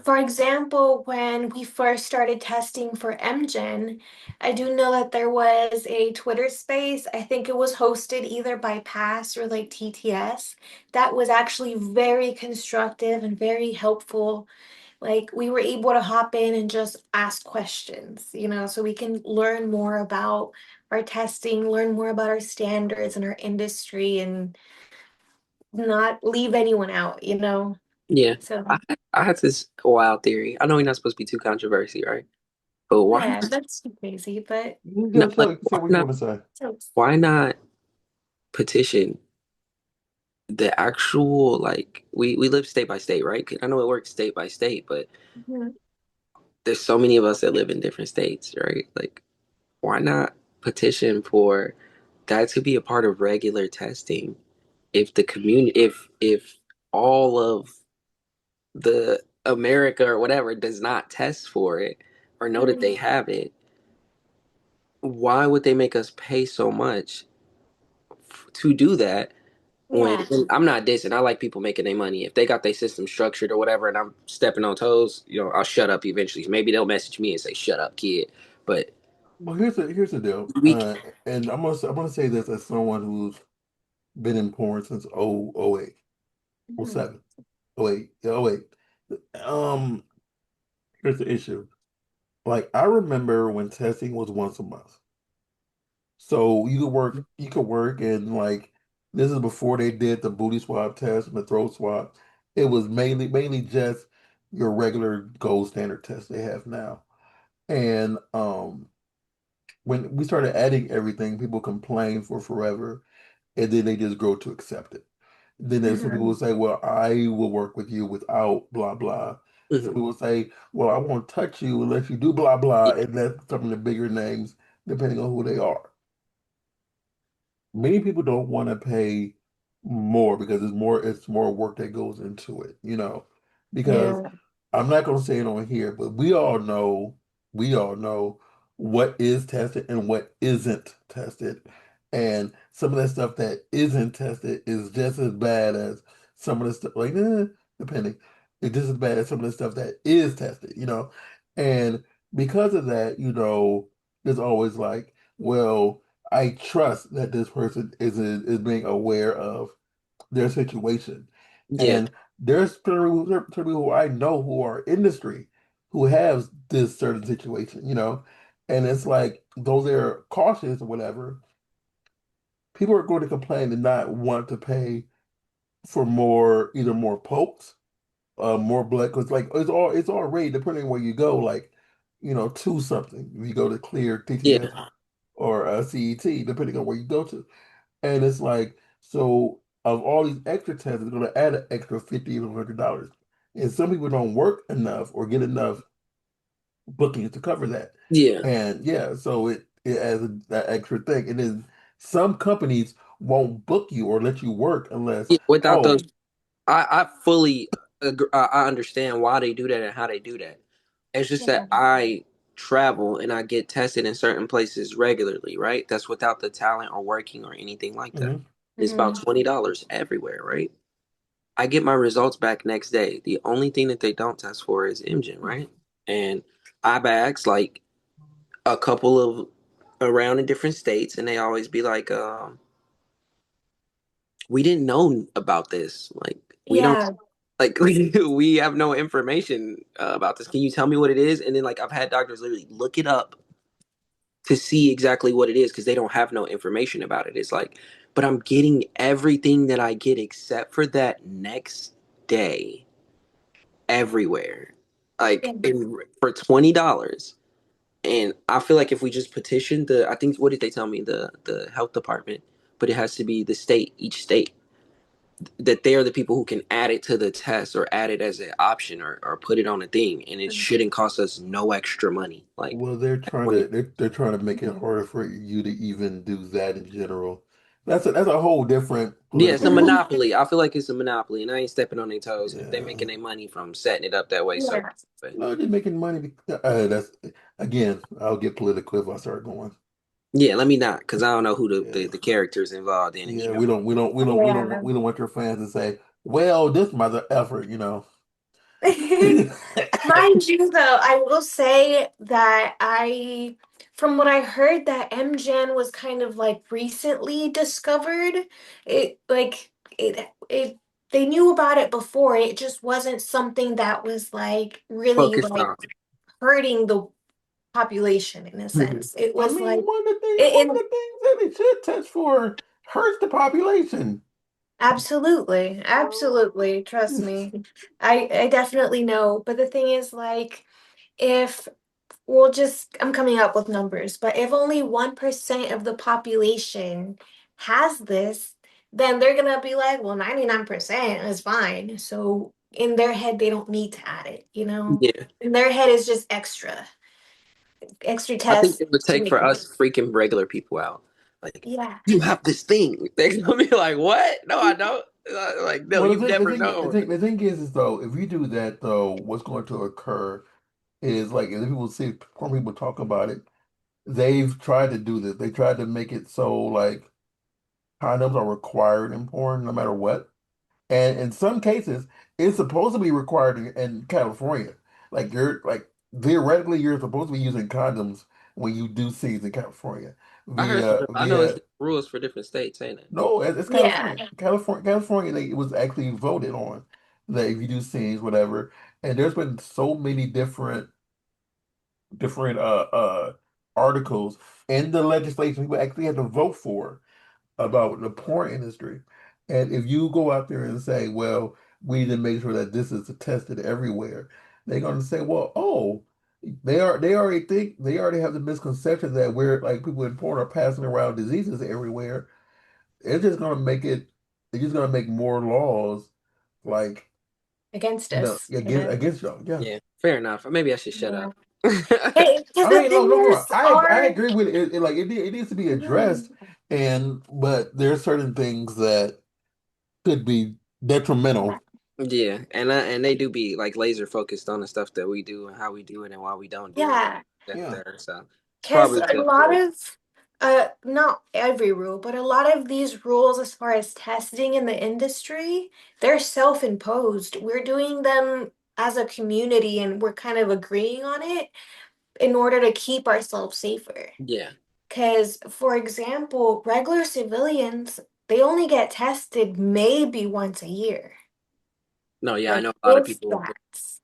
For example, when we first started testing for MGen, I do know that there was a Twitter space. I think it was hosted either by Pass or like TTS. That was actually very constructive and very helpful. Like we were able to hop in and just ask questions, so we can learn more about our testing, learn more about our standards and our industry, and not leave anyone out. Yeah. I So I had this wild theory. I know we're not supposed to be too controversial, right? But why yeah, not, that's too crazy, but You no, can like say what you want to say. so why not petition the actual, like we live state by state, right? I know it works state by state, but mhm. there's so many of us that live in different states, right? Like why not petition for that to be a part of regular testing? If the community, if all of the America or whatever does not test for it or know that they Mhm. have it, why would they make us pay so much to do that? When Yeah, and I'm not dissing, I like people making their money. If they got their system structured or whatever, and I'm stepping on toes, I'll shut up eventually. Maybe they'll message me and say, "Shut up, kid." But Well, here's the deal, we, and I'm gonna say this as someone who's been in porn since oh 08, oh mhm. 07, oh 08, yeah, oh 08. Um, here's the issue. Like I remember when testing was once a month. So you could work and like this is before they did the booty swab test and the throat swab. It was mainly just your regular gold standard test they have now. And when we started adding everything, people complained for forever, and then they just grow to accept it. Then there's some people who Mhm. say, "Well, I will work with you without blah blah." Some mhm, people say, "Well, I won't touch you unless you do blah blah," and that's some of the bigger names, depending on who they are. Many people don't want to pay more because it's more work that goes into it, because Yeah, I'm not going to say it on here, but we all know what is tested and what isn't tested. And some of that stuff that isn't tested is just as bad as some of the stuff, like, depending, it's just as bad as some of the stuff that is tested. And because of that, there's always like, well, I trust that this person is being aware of their situation. yeah, And there's certain people who I know who are industry who have this certain situation. And it's like, though they're cautious or whatever, people are going to complain and not want to pay for more, either more pokes, more blood, because like it's already depending on where you go, like two something. If you go to clear TTS Yeah, or CET, depending on where you go to, and it's like so of all these extra tests, it's going to add an extra 50 even $100, and some people don't work enough or get enough bookings to cover that, yeah, and yeah, so it adds that extra thing, and then some companies won't book you or let you work unless yeah. Without those, oh. I fully agree, I understand why they do that and how they do that. It's just that Yeah. I travel and I get tested in certain places regularly, right? That's without the talent or working or anything like that. Mhm. It's about Hmm. $20 everywhere, right? I get my results back next day. The only thing that they don't test for is Imgen, right? And I bags like a couple of around in different states, and they always be like, "We didn't know about this. Like, we don't Yeah. like we have no information about this. Can you tell me what it is?" And then like I've had doctors literally look it up to see exactly what it is because they don't have no information about it. It's like, but I'm getting everything that I get except for that next day everywhere, Yeah. like for $20. And I feel like if we just petition I think what did they tell me, the health department, but it has to be the state, each state, that they are the people who can add it to the test or add it as an option or put it on a thing, and it shouldn't cost us no extra money. Like, Well, they're trying when to they're trying to make it harder for you to even do that in general. That's a whole different yeah, it's political a thing. monopoly. I feel like it's a monopoly, and I ain't stepping on their toes. And if they're Yeah. making their money from setting it up that way, so Yeah. but No, they're making money. That's again, I'll get political if I start going. yeah, let me not, because I don't know who Yeah. the characters involved in it. Yeah, You know, Yeah. we don't want your fans to say, well, this mother effort. Mind you, though, I will say that from what I heard, that MGen was kind of like recently discovered. It, they knew about it before. It just wasn't something that was like really focused like on. hurting the population in a sense. It I was mean, like, one it of the things that they should test for hurts the population. absolutely, absolutely, trust me. I definitely know. But the thing is, like, if I'm coming up with numbers, but if only 1% of the population has this, then they're gonna be like, well, 99% is fine. So in their head, they don't need to add it, you know? Yeah. In their head is just extra I think tests it would to take make for it. us freaking regular people out. Like, Yeah. you have this thing. They're gonna be like, "What? No, I don't." Like, no, Well, you've never known. the thing is though, if you do that though, what's going to occur is like, if people see more people talk about it, they've tried to do this. They tried to make it so like condoms are required in porn no matter what. And in some cases, it's supposed to be required in California. Like you're like theoretically, you're supposed to be using condoms when you do scenes in California I heard some. I know it's via rules for different states, ain't it? no, it's Yeah. California. California, it was actually voted on that if you do scenes, whatever. And there's been so many different articles in the legislation people actually had to vote for about the porn industry. And if you go out there and say, well, we need to make sure that this is tested everywhere, they're going to say, well, oh, they already have the misconception that we're like people in porn are passing around diseases everywhere. It's just going to make it's just going to make more laws like, Against us. Yeah. against y'all. Yeah. Yeah, fair enough. Maybe I should shut Yeah. up. Hey, because I the mean, no, thing no, no. is, I our agree with it. Like it needs to be addressed, and but there are certain things that could be detrimental. Yeah, and they do be like laser focused on the stuff that we do and how we do it and why we don't do it. yeah. That Yeah. there, so it's Because probably a good lot for. of, not every rule, but a lot of these rules, as far as testing in the industry, they're self-imposed. We're doing them as a community and we're kind of agreeing on it in order to keep ourselves safer. Yeah. Because, for example, regular civilians, they only get tested maybe once a year. No, yeah, I Like, know a lot of if people. that.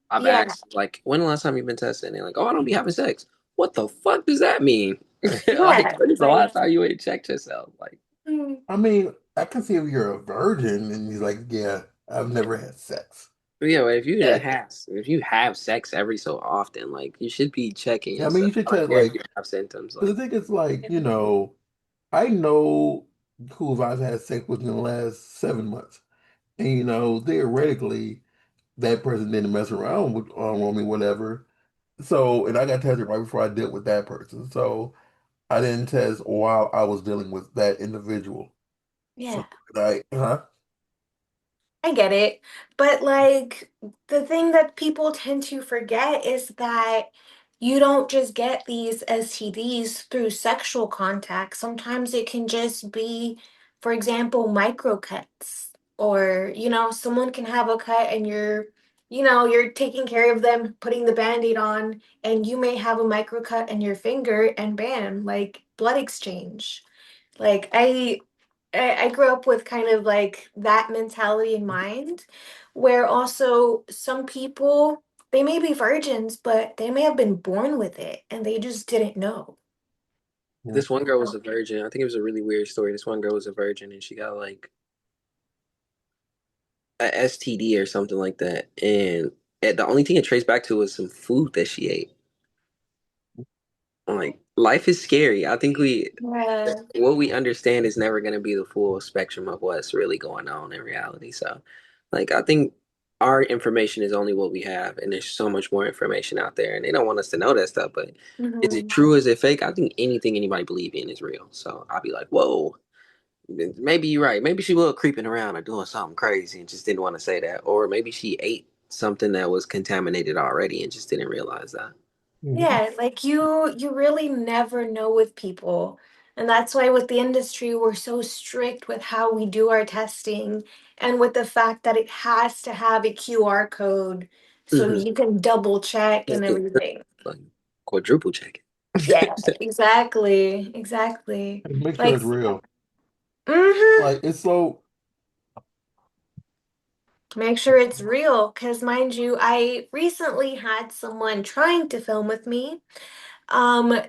I've Yeah. asked like, when the last time you've been tested? And they're like, "Oh, I don't be having sex." what the fuck does that mean? Like, Yeah, when is the like last time you went and checked yourself? Like, mm, I mean, I can see if you're a virgin and he's like, yeah, I've never had sex. yeah, well, if you Yeah, if you have sex every so often, like you should be checking I mean, yourself. you should I don't tell care if you like, have symptoms. because Like, the thing is like, I know who I've had sex with in the last 7 months, and theoretically, that person didn't mess around with on me, whatever. So, and I got tested right before I dealt with that person. So I didn't test while I was dealing with that individual. So yeah. huh? I get it. But like the thing that people tend to forget is that you don't just get these STDs through sexual contact. Sometimes it can just be, for example, microcuts. Or, someone can have a cut and you're taking care of them, putting the band-aid on, and you may have a microcut in your finger and bam, like blood exchange. Like I grew up with kind of like that mentality in mind, where also some people, they may be virgins, but they may have been born with it and they just didn't know. Yeah. this one girl was a virgin. I think it was a really weird story. This one girl was a virgin and she got like a STD or something like that. And the only thing it traced back to was some food that she ate. I'm like, life is scary. I think Yeah. what we understand is never going to be the full spectrum of what's really going on in reality. So, like, I think our information is only what we have, and there's so much more information out there, and they don't want us to know that stuff. But is it Hmm. true? Is it fake? I think anything anybody believe in is real. So I'll be like, whoa, maybe you're right. Maybe she was creeping around or doing something crazy and just didn't want to say that, or maybe she ate something that was contaminated already and just didn't realize that. Mhm. Yeah, like you really never know with people. And that's why with the industry, we're so strict with how we do our testing and with the fact that it has to have a QR code so Mm-hmm. you can double check and everything. Like quadruple check Yeah, it. exactly. Exactly. And make sure Like, it's real. mm-hmm. Like it's so. Make sure it's real. Because mind you, I recently had someone trying to film with me.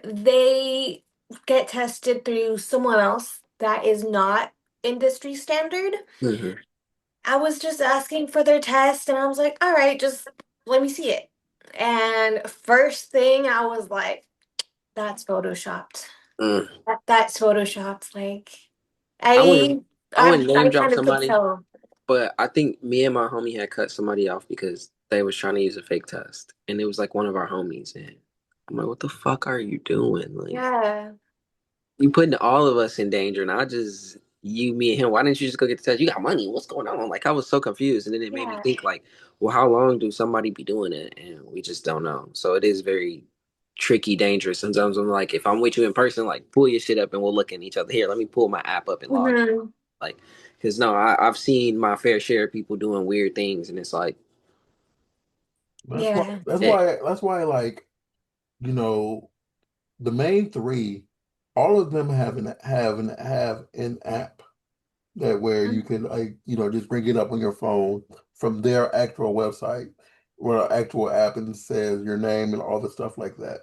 They get tested through someone else that is not industry standard. Hmm. I was just asking for their test and I was like, all right, just let me see it. And first thing I was like, that's photoshopped. Mm. That's photoshopped. Like I I wouldn't I wouldn't name I drop kind of could somebody, tell. but I think me and my homie had cut somebody off because they was trying to use a fake test, and it was like one of our homies, and I'm like, what the fuck are you doing? Like, Yeah. you putting all of us in danger, not just you, me, and him. Why didn't you just go get the test? You got money. What's going on? Like, I was so confused, and then it made me Yeah. think, like, well, how long do somebody be doing it? And we just don't know. So it is very tricky, dangerous. Sometimes I'm like, if I'm with you in person, like, pull your shit up, and we'll look at each other. Here, let me pull my app up and log in. Hmm. Like, because no, I've seen my fair share of people doing weird things, and it's like, That's why. Yeah. That's eh, why. That's why. Like you know, the main three, all of them have an app that where you can like just bring it up on your phone from their actual website or actual app and it says your name and all the stuff like that.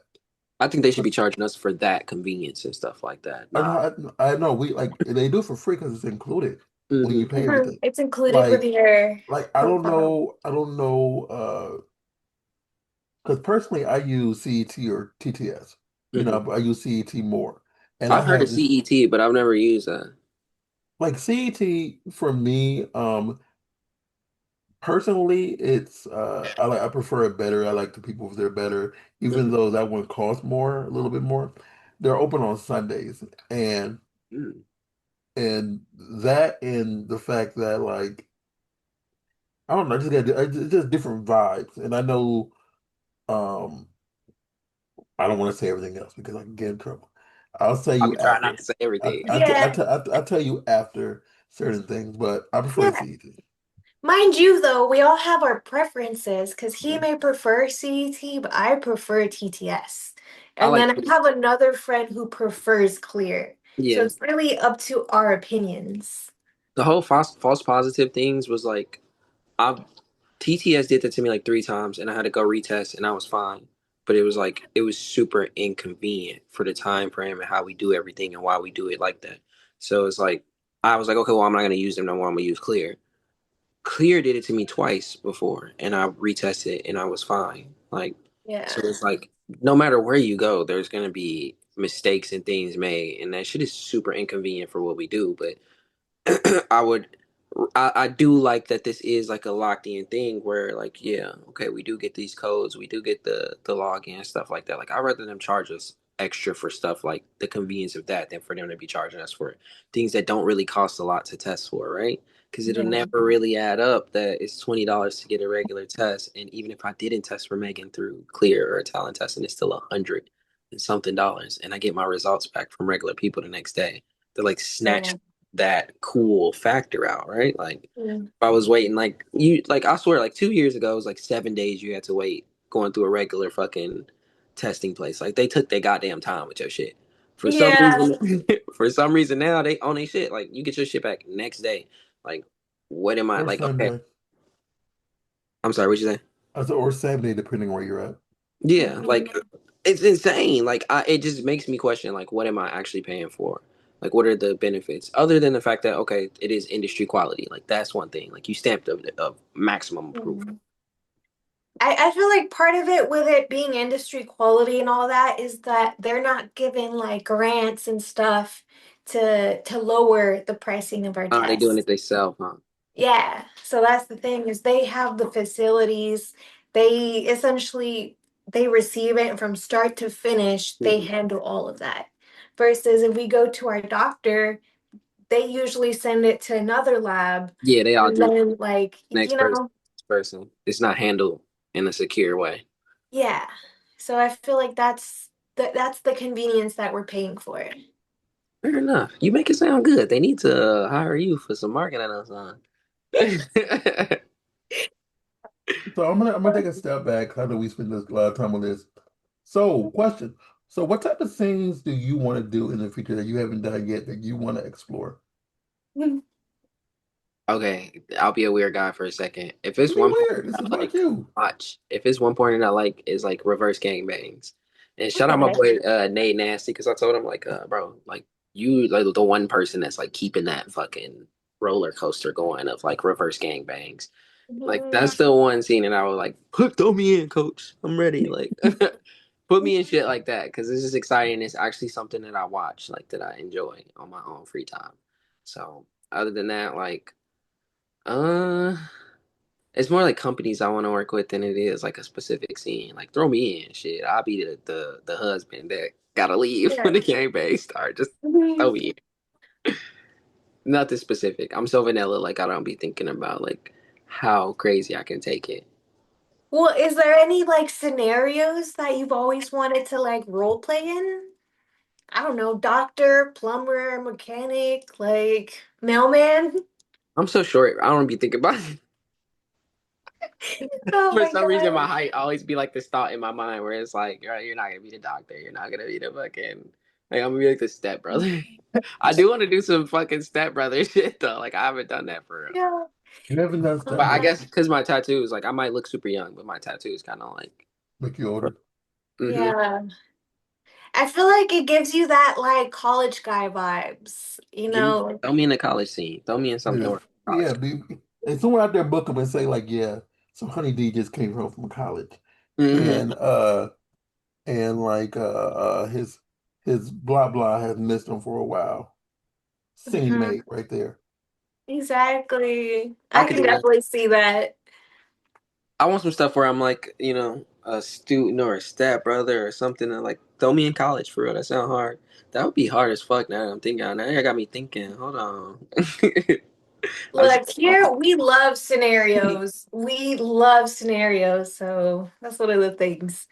I think they should be charging us for that convenience and stuff like that. I know, Nah. I know we like they do it for free because it's included when you Hmm. pay Mhm. everything. It's included with Like, your I don't profile. know, because personally I use CET or TTS. Hmm. I use CET more, and I I've heard have of this CET, but I've never used that. like CET for me. Personally, it's I prefer it better. I like the people if they're better, even Hmm. though that one costs more, a little bit more. They're open on Sundays, and Mm. and that and the fact that like I don't know, it's just different vibes. And I know um I don't want to say everything else because I can get in trouble. I'll tell I'll you be trying not after. to say everything. Yeah. I'll tell you after certain things, but I prefer Yeah. CET. Mind you, though, we all have our preferences because he Yeah. may prefer CET, but I prefer TTS. I And like, then I have another friend who prefers clear. So yeah, it's really up to our opinions. the whole false positive things was like, I TTS did that to me like 3 times, and I had to go retest, and I was fine. but it was like it was super inconvenient for the time frame and how we do everything and why we do it like that. So it's like I was like, okay, well, I'm not gonna use them no more. I'm gonna use Clear. Clear did it to me twice before, and I retested and I was fine. Like, so Yeah. it's like no matter where you go, there's gonna be mistakes and things made, and that shit is super inconvenient for what we do. But I would, I do like that this is like a locked in thing where like, yeah, okay, we do get these codes, we do get the login and stuff like that. Like I'd rather them charge us extra for stuff like the convenience of that than for them to be charging us for things that don't really cost a lot to test for, right? Because it'll Yeah. never really add up that it's $20 to get a regular test. And even if I didn't test for Megan through Clear or talent testing, it's still 100 and something dollars. And I get my results back from regular people the next day. They're like snatch Yeah. that cool factor out, right? Like Mm. if I was waiting like you like I swear like 2 years ago it was like 7 days you had to wait going through a regular fucking testing place. Like they took their goddamn time with your shit. For some Yeah. reason for some reason now they own their shit. Like you get your shit back next day. Like what am I Or like same okay. day. I'm sorry, what you say? I said, or same day, depending on where you're at. Yeah, Mhm. like it's insane. Like it just makes me question like what am I actually paying for? Like what are the benefits other than the fact that okay, it is industry quality. Like that's one thing. Like you stamped of maximum approval. Mhm. I feel like part of it with it being industry quality and all that is that they're not giving like grants and stuff to lower the pricing of our They doing tests. it themselves, huh? Yeah, so that's the thing is they have the facilities. They essentially they receive it from start to finish. They Mhm. handle all of that. Versus if we go to our doctor, they usually send it to another lab Yeah, they all and do it. then like, Next person, next person. It's not handled in a secure way. yeah. So I feel like that's the convenience that we're paying for. Fair enough. You make it sound good. They need to hire you for some marketing or something. So I'm gonna take a step back 'cause I know we spend a lot of time on this. So, question. So, what type of things do you want to do in the future that you haven't done yet that you want to explore? Okay, I'll be a weird guy for a second. If What it's do you mean one point weird? This I is about like, you. watch. If it's one point that I like is like reverse gangbangs. And shout out my Okay. boy Nate Nasty because I told him like, bro, like you like the one person that's like keeping that fucking roller coaster going of like reverse gangbangs. Like Mhm. that's the one scene and I was like, put throw me in, coach. I'm ready. Like put me in shit like that because this is exciting. It's actually something that I watch, like that I enjoy on my own free time. So other than that, like uh, it's more like companies I want to work with than it is like a specific scene. Like throw me in, shit. I'll be the husband that gotta leave when Yeah. the gangbang start. Just throw Mhm. me in. Nothing specific. I'm so vanilla. Like I don't be thinking about like how crazy I can take it. Well, is there any like scenarios that you've always wanted to like role play in? I don't know, doctor, plumber, mechanic, like mailman. I'm so short. I don't be thinking about it. Oh For my some reason, my God. height always be like this thought in my mind where it's like, you're not gonna be the doctor. You're not gonna be the fucking. Like I'm gonna be like the step brother. I do want to do some fucking step brother shit though. Like I haven't done that for real. Yeah. You haven't done Step But I Brothers. guess because my tattoos, like I might look super young, but my tattoos kind of like. Make you older. Mm-hmm. Yeah. I feel like it gives you that like college guy vibes, you Give me, know? throw me in the college scene. Throw me in something Yeah, where college. yeah. And someone out there book them and say like, yeah, so Honey D just came home from college, Mm-hmm. and like his blah blah has missed him for a while. Scene Mhm. made right there. Exactly. I I could can do that. definitely see that. I want some stuff where I'm like, a student or a step brother or something that like throw me in college for real. That sound hard. That would be hard as fuck now that I'm thinking. Now you got me thinking. Hold on. I was Look, here we love scenarios. We love scenarios, so that's one of the things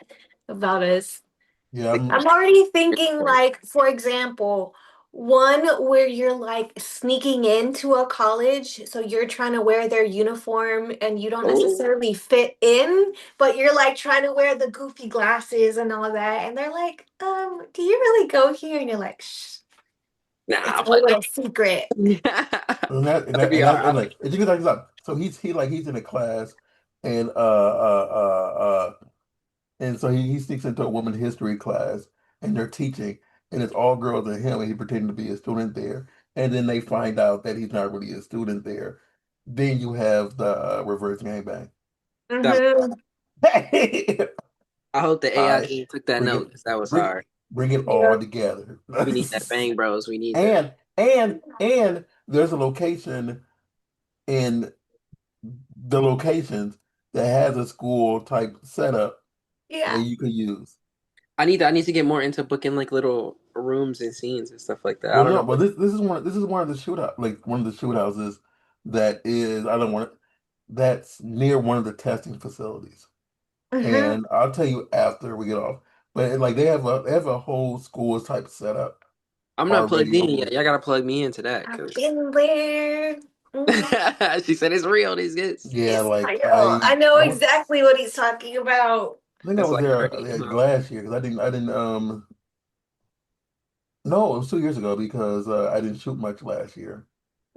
about us. Yeah, I'm already thinking, like, for example, one where you're like sneaking into a college, so you're trying to wear their uniform and you don't oh, necessarily fit in, but you're like trying to wear the goofy glasses and all that. And they're like, do you really go here? And you're like, shh, it's nah, a but little secret. and that and that'd that be and that hard. and like and you can this up. So he's in a class and And so he sneaks into a woman history class and they're teaching, and it's all girls and him, and he pretending to be a student there. And then they find out that he's not really a student there. Then you have the reverse gangbang. That was, Hmm. I hope the AI I team took that bring note it because that was bring hard. bring it Yeah. all together. We need that Bang Bros. We need that. And there's a location in the locations that has a school type setup that Yeah. you can use. I need to get more into booking like little rooms and scenes and stuff like that. I Well, don't no, know but what. this is one of the shootout, like one of the shoot houses that is, I don't want that's near one of the testing facilities. Hmm. And I'll tell you after we get off. But like they have a whole school type setup I'm not plugged already in over yet. there. Y'all gotta plug me into that I've because been there. Mhm. she said it's real. These kids. Yeah, It's like real. I know I went, exactly what he's talking about. I think I It's was like there crazy, huh? last year because I didn't no, it was 2 years ago because I didn't shoot much last year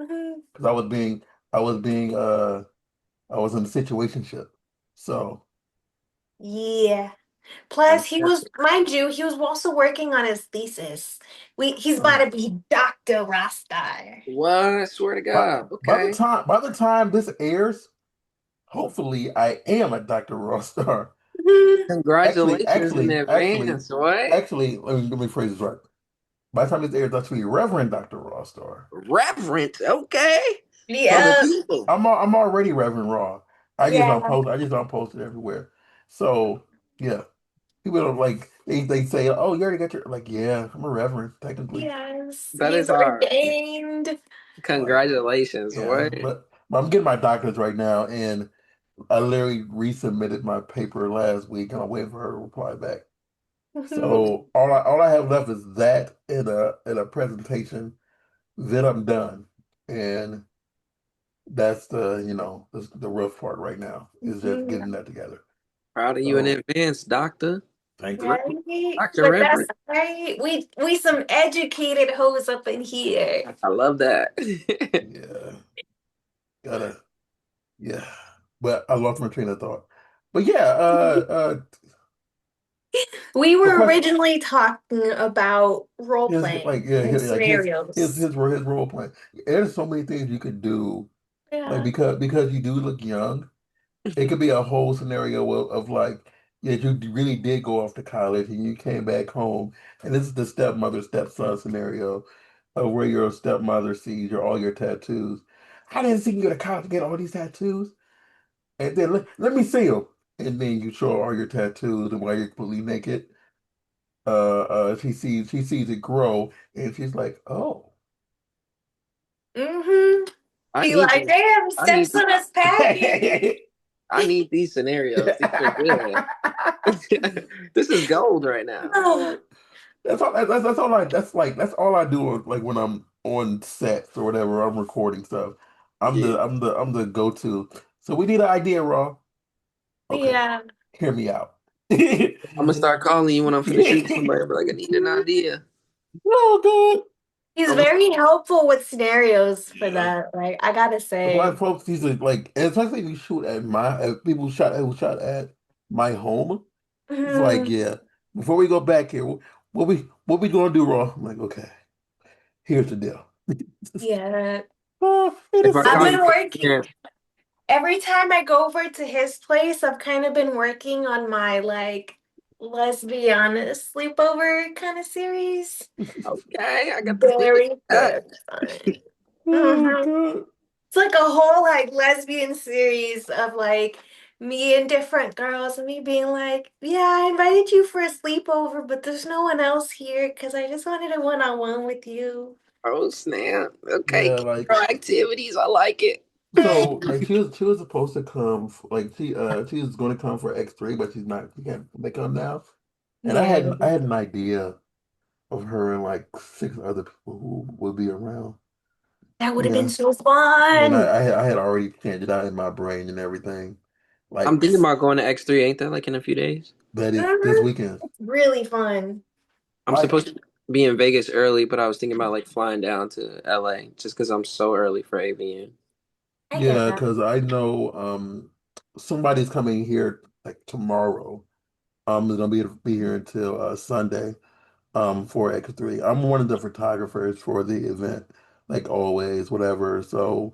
Hmm. because I was being I was in a situationship. So Yeah. I'm Plus, he was, mind you, he was also working on his thesis. He's uh, about to be Dr. Rostar. what? I swear to but God. Okay. by the time this airs, hopefully I am a Dr. Rockstar. Mhm. Actually, Congratulations in actually, actually, advance. What? actually, let me phrase this right. By the time this airs, I should be Reverend Dr. Rockstar. Reverent. Okay. For the Yeah. people. I'm already Reverend Raw. Yeah. I just don't post it everywhere. So yeah, people don't like they say, oh, you already got your like yeah, I'm a Reverend technically. Yes. That is He's hard. ordained. Like Congratulations. yeah, What? but I'm getting my doctorate right now, and I literally resubmitted my paper last week, and I'm waiting for her to reply back. Mhm. So all I have left is that in a presentation. Then I'm done, and that's the rough part right now is just Mhm. getting that together. Proud of you in So advance, Doctor. thank you. Right. Dr. But that's Reverend. right. We some educated hoes up in here. I love that. Yeah, gotta yeah. But I lost my train of thought. But yeah, We a were question. originally talking about role His playing like yeah, and like scenarios. his role playing. There's so many things you could do. Like Yeah. because you do look young, it could be a whole scenario of like yeah, you really did go off to college and you came back home, and this is the stepmother stepson scenario of where your stepmother sees all your tattoos. I didn't see you to college to get all these tattoos, and then let me see them, and then you show her all your tattoos and while you're completely naked. She sees it grow, and she's like, oh. Mm-hmm. I Be need like, this. damn, I need stepson is packing. I need these scenarios. These are good. This is gold right now. Oh, That's all I do like when I'm on sets or whatever I'm recording stuff. Yeah. I'm the go-to. So we need an idea, Raw. Okay, yeah. hear me out. I'm gonna start calling you when I'm finna shoot somebody. But like, I need an idea. Oh God. He's I'm a, very helpful with scenarios for yeah. that. Like, I gotta That's why say. folks these are like, especially if you shoot at people who shot at my home. It's like, Mhm. yeah, before we go back here, what we gonna do, Raw? I'm like, okay, here's the deal. Yeah. Oh, it If is I I've call so you, been working. yeah. Every time I go over to his place, I've kind of been working on my like let's be honest sleepover kind of series. Okay, I got to see Very that. good fun. oh Mhm. God. It's like a whole like lesbian series of like me and different girls and me being like, yeah, I invited you for a sleepover, but there's no one else here because I just wanted a one-on-one with you. Oh snap! Okay, Yeah, like girl activities. I like it. so like she was supposed to come like she was going to come for X3, but she can't make come now. And I Yeah, had I had an idea of her and like six other people who would be around. that would have been Yeah. so And fun. I had already planned it out in my brain and everything. I'm Like thinking about going to X3. Ain't that like in a few days? that is this Mhm. weekend. It's really fun. I'm Like supposed to be in Vegas early, but I was thinking about like flying down to LA just because I'm so early for AVN. I get yeah, that. because I know somebody's coming here like tomorrow. Is gonna be here until Sunday. For X3. I'm one of the photographers for the event, like always, whatever. So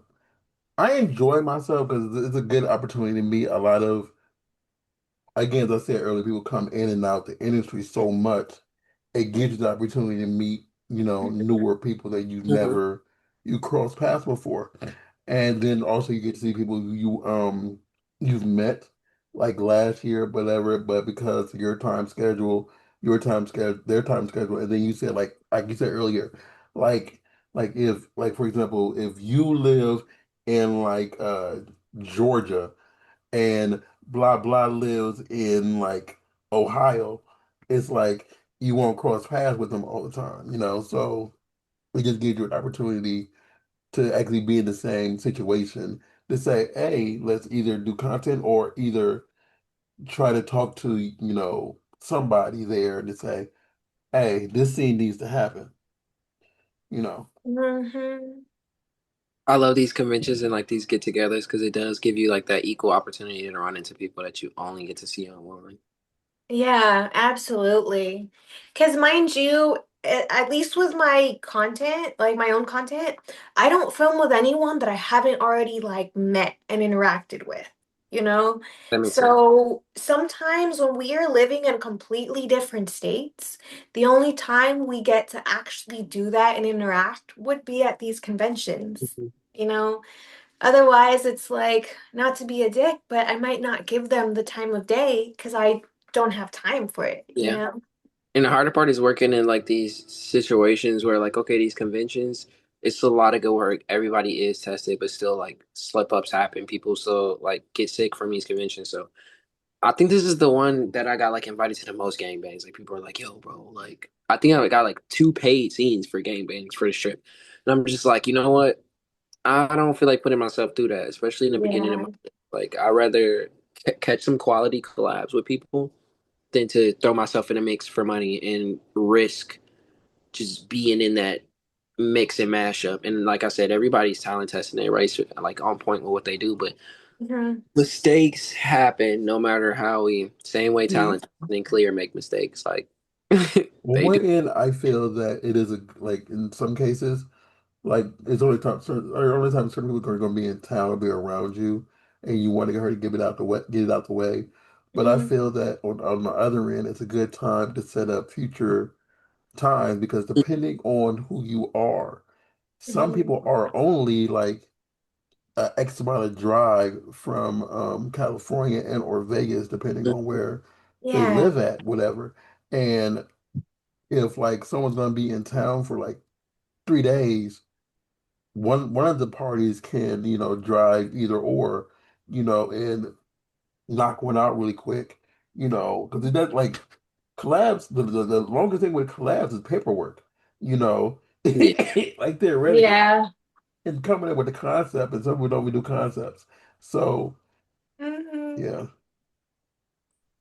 I enjoy myself because it's a good opportunity to meet a lot of, again, as I said earlier, people come in and out the industry so much. It gives you the opportunity to meet, newer people that Mhm. you cross paths before. And then also you get to see people who you've met like last year, whatever, but because of your time schedule, their time schedule, and then you said you said earlier, like if like for example, if you live in Georgia and blah blah lives in like Ohio, it's like you won't cross paths with them all the time, So it just gives you an opportunity to actually be in the same situation to say, hey, let's either do content or either try to talk to, somebody there to say, hey, this scene needs to happen, you know. Hmm. I love these conventions and like these get-togethers because it does give you like that equal opportunity to run into people that you only get to see online. Yeah, absolutely. Because mind you, at least with my content, like my own content, I don't film with anyone that I haven't already like met and interacted with, you know? That makes sense. So sometimes when we are living in completely different states, the only time we get to actually do that and interact would be at these conventions, Mhm. you know? Otherwise, it's like, not to be a dick, but I might not give them the time of day because I don't have time for it, you Yeah. know? And the harder part is working in like these situations where like, okay, these conventions, it's a lot of good work. Everybody is tested, but still like slip ups happen. People still like get sick from these conventions. So I think this is the one that I got like invited to the most gangbangs. Like people are like, yo, bro, like I think I got like two paid scenes for gangbangs for the trip. And I'm just like, you know what? I don't feel like putting myself through that, especially in the beginning of Yeah. my like I'd rather catch some quality collabs with people than to throw myself in a mix for money and risk just being in that mix and mashup. And like I said, everybody's talent testing it, right? So, like on point with what they do, but Hmm. mistakes happen no matter how we same way See, talent and clear make mistakes. Like when they we're do. in, I feel that it is like in some cases, like it's only time certain people are going to be in town or be around you, and you want to get her to get it out the way. But I Hmm. feel that on the other end, it's a good time to set up future times because depending on who you are, some people Hmm. are only like X amount of drive from California and or Vegas, depending on where they Yeah. live at, whatever. And if like someone's gonna be in town for like 3 days, one of the parties can, drive either or, and knock one out really quick, because it does like collabs, the longest thing with collabs is paperwork, you know. Yeah. Like theoretically. Yeah. And coming up with the concept, and some people don't even do concepts. So Hmm. yeah.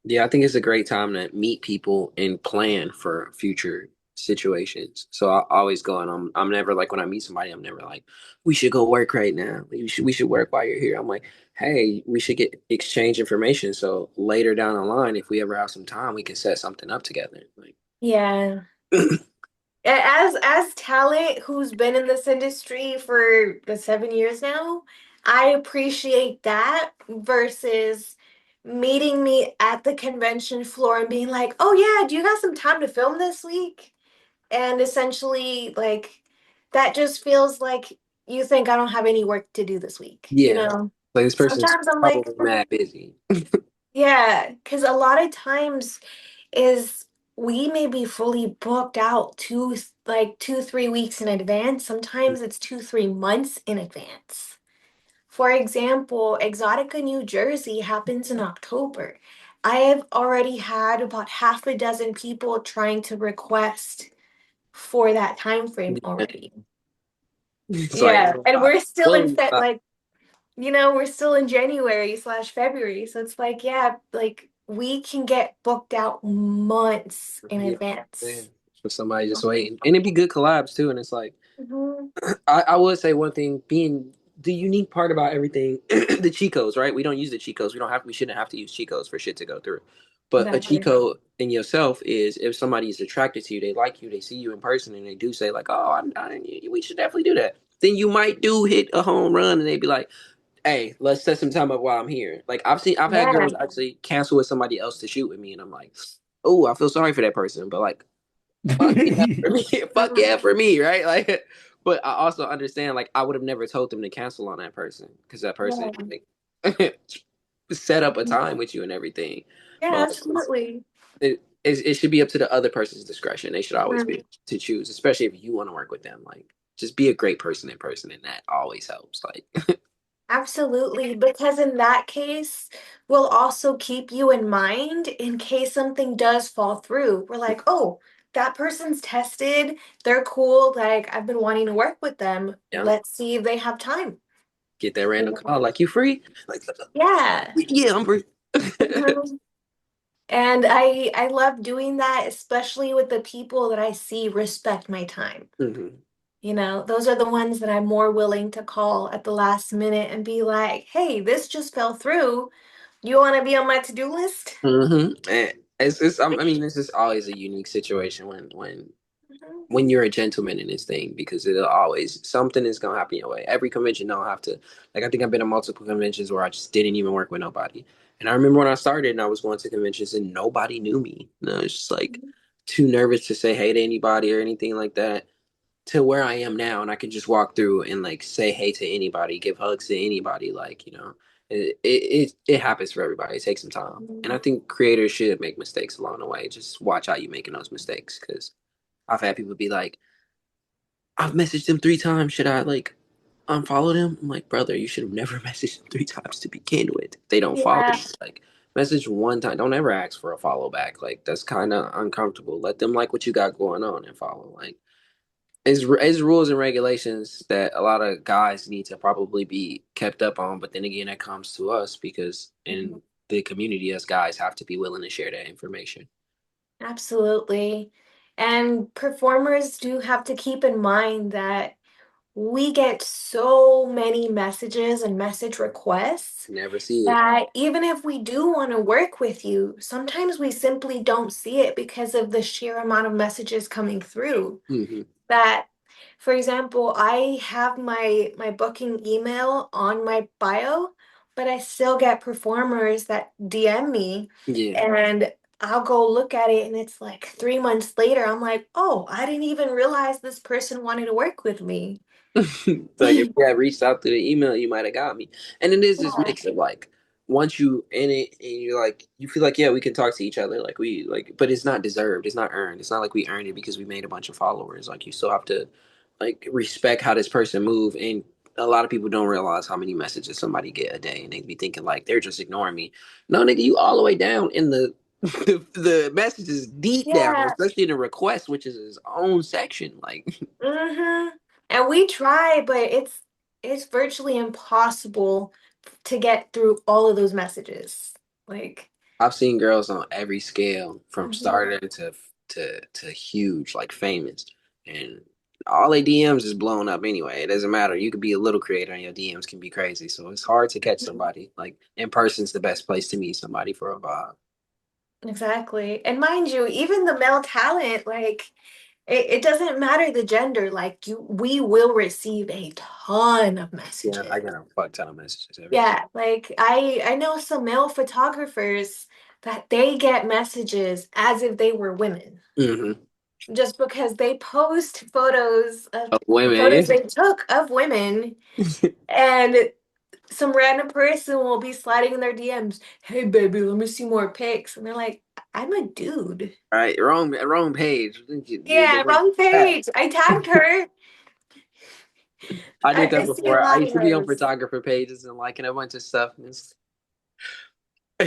Yeah, I think it's a great time to meet people and plan for future situations. So I always go and I'm never like when I meet somebody, I'm never like, we should go work right now. We should work while you're here. I'm like, hey, we should get exchange information. So later down the line, if we ever have some time, we can set something up together. Like Yeah. As talent who's been in this industry for the 7 years now, I appreciate that versus meeting me at the convention floor and being like, "Oh yeah, do you got some time to film this week?" And essentially, like, that just feels like you think I don't have any work to do this week, you yeah. know? Like this person's Sometimes I'm like, probably mad busy. yeah, because a lot of times is we may be fully booked out 2, 3 weeks in advance. Sometimes it's 2, 3 months in advance. For example, Exotica New Jersey happens in October. I have already had about half a dozen people trying to request for that time frame Yeah. already. It's like, Yeah, and we're still in well, Feb, like, we're still in January/February. So it's like, yeah, like we can get booked out months in yeah, yeah, advance. for somebody just waiting, and it'd be good collabs too. And it's like. Mhm. I would say one thing being the unique part about everything, the cheat codes, right? We don't use the cheat codes. We don't have. We shouldn't have to use cheat codes for shit to go through. But a cheat Exactly. code in yourself is if somebody is attracted to you, they like you, they see you in person, and they do say like, "Oh, we should definitely do that." Then you might do hit a home run, and they be like, "Hey, let's set some time up while I'm here." Like I've had Yeah. girls actually cancel with somebody else to shoot with me, and I'm like, "Oh, I feel sorry for that person," but like, fuck yeah for me, fuck Mhm. yeah for me, right? Like, but I also understand like I would have never told them to cancel on that person because that person Yeah. like set up a time with you and everything. Yeah, But like, absolutely. it should be up to the other person's discretion. They should always be Mhm. able to choose, especially if you want to work with them. Like, just be a great person in person, and that always helps. Like, Absolutely, because in that case, we'll also keep you in mind in case something does fall through. We're like, oh, that person's tested, they're cool, like I've been wanting to work with them. yeah, Let's see if they have time. get that random You call, like, you free? Like, Yeah. yeah, I'm free. Mhm. And I love doing that, especially with the people that I see respect my time. hmm Those are the ones that I'm more willing to call at the last minute and be like, hey, this just fell through. You want to be on my to-do list? And I mean, this is always a unique situation when Mhm. when you're a gentleman in this thing because it'll always something is gonna happen your way. Every convention don't have to like I think I've been to multiple conventions where I just didn't even work with nobody. And I remember when I started and I was going to conventions and nobody knew me. And I was just like too nervous to say hey to anybody or anything like that. To where I am now and I can just walk through and like say hey to anybody, give hugs to anybody, like, it happens for everybody. It takes some time. And I Mhm. think creators should make mistakes along the way. Just watch how you making those mistakes because I've had people be like, I've messaged him 3 times. Should I like unfollow them? I'm like, brother, you should have never messaged them 3 times to begin with. They don't follow Yeah, you. Like, message one time. Don't ever ask for a follow back. Like, that's kind of uncomfortable. Let them like what you got going on and follow. Like, it's rules and regulations that a lot of guys need to probably be kept up on. But then again, that comes to us because mhm. in the community, us guys have to be willing to share that information. Absolutely. And performers do have to keep in mind that we get so many messages and message requests Never see it. that even if we do want to work with you, sometimes we simply don't see it because of the sheer amount of messages coming through. hmm That, for example, I have my booking email on my bio, but I still get performers that DM me Yeah. and I'll go look at it and it's like 3 months later, I'm like, oh, I didn't even realize this person wanted to work with me. Like if you had reached out through the email, you might have got me. And it is this Yeah. mix of like once you in it and you're like you feel like yeah we can talk to each other like we like but it's not deserved, it's not earned, it's not like we earned it because we made a bunch of followers. Like you still have to like respect how this person move and a lot of people don't realize how many messages somebody get a day and they be thinking like they're just ignoring me. No nigga, you all the way down in the the messages deep down, Yeah. especially in the request, which is his own section. Like hmm And we try, but it's virtually impossible to get through all of those messages. Like, I've seen girls on every scale, from mhm. starter to huge, like famous, and all their DMs is blown up anyway. It doesn't matter. You could be a little creator, and your DMs can be crazy. So it's hard to catch somebody. Like in person's the best place to meet somebody for a vibe. Exactly. And mind you, even the male talent, like it doesn't matter the gender, like we will receive a ton of Yeah, I messages. get a fuck ton of messages every day. Yeah, like I know some male photographers that they get messages as if they were women. Mm-hmm. Just because they post photos of Of women, photos they took of women and some random person will be sliding in their DMs, hey baby, let me see more pics. And they're like, I'm a dude. right? Wrong page. Yeah, wrong page. I tagged her. I did I that see a before. I lot used of to be on those. photographer pages and liking a bunch of stuff.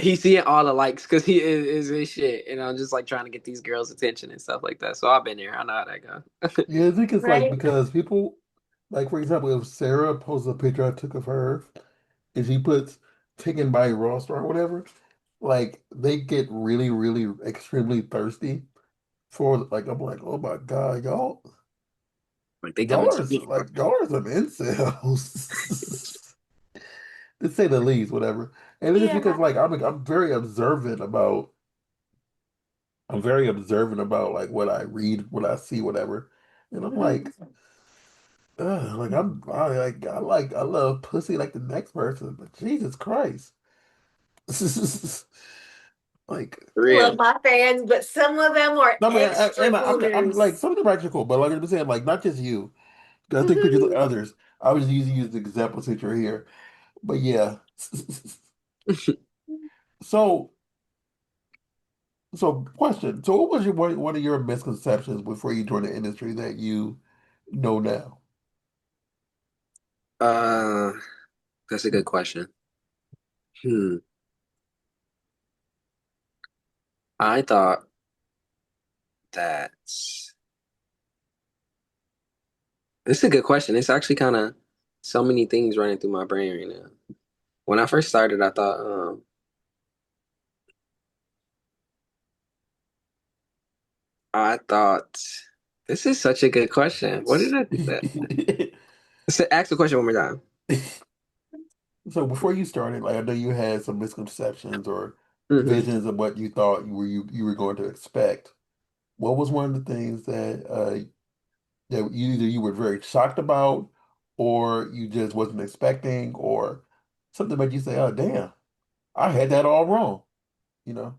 He's seeing all the likes because he is his shit, and I'm just like trying to get these girls' attention and stuff like that. So I've been there. I know how that go. Yeah, I think it's like Right? because people, like for example, if Sarah posts a picture I took of her and she puts taken by Ross or whatever, like they get really, really extremely thirsty for like I'm like, oh my God, Like they coming to me, bro. y'all are some incels. To say the least, whatever. And it's just because Yeah. like I'm very observant about I'm very observant about like what I read, what I see, whatever. And I'm like, like I love pussy like the next person, but Jesus Christ. Like, Love Real. my fans, but some of them are I mean, extra I'm like hooters. some of them are actually cool, but like I'm saying, like not just you. 'Cause I take pictures of Mhm. others. I was using you as an example since you're here. But yeah. So so question. So what was one of your misconceptions before you joined the industry that you know now? Uh, that's a good question. Hmm. I thought that this is a good question. It's actually kind of so many things running through my brain right now. When I first started, I thought this is such a good question. What did I do that? Ask the question one more time. So before you started, like I know you had some misconceptions or Hmm. visions of what you thought you were going to expect. What was one of the things that either you were very shocked about or you just wasn't expecting or something made you say, "Oh, damn, I had that all wrong," you know?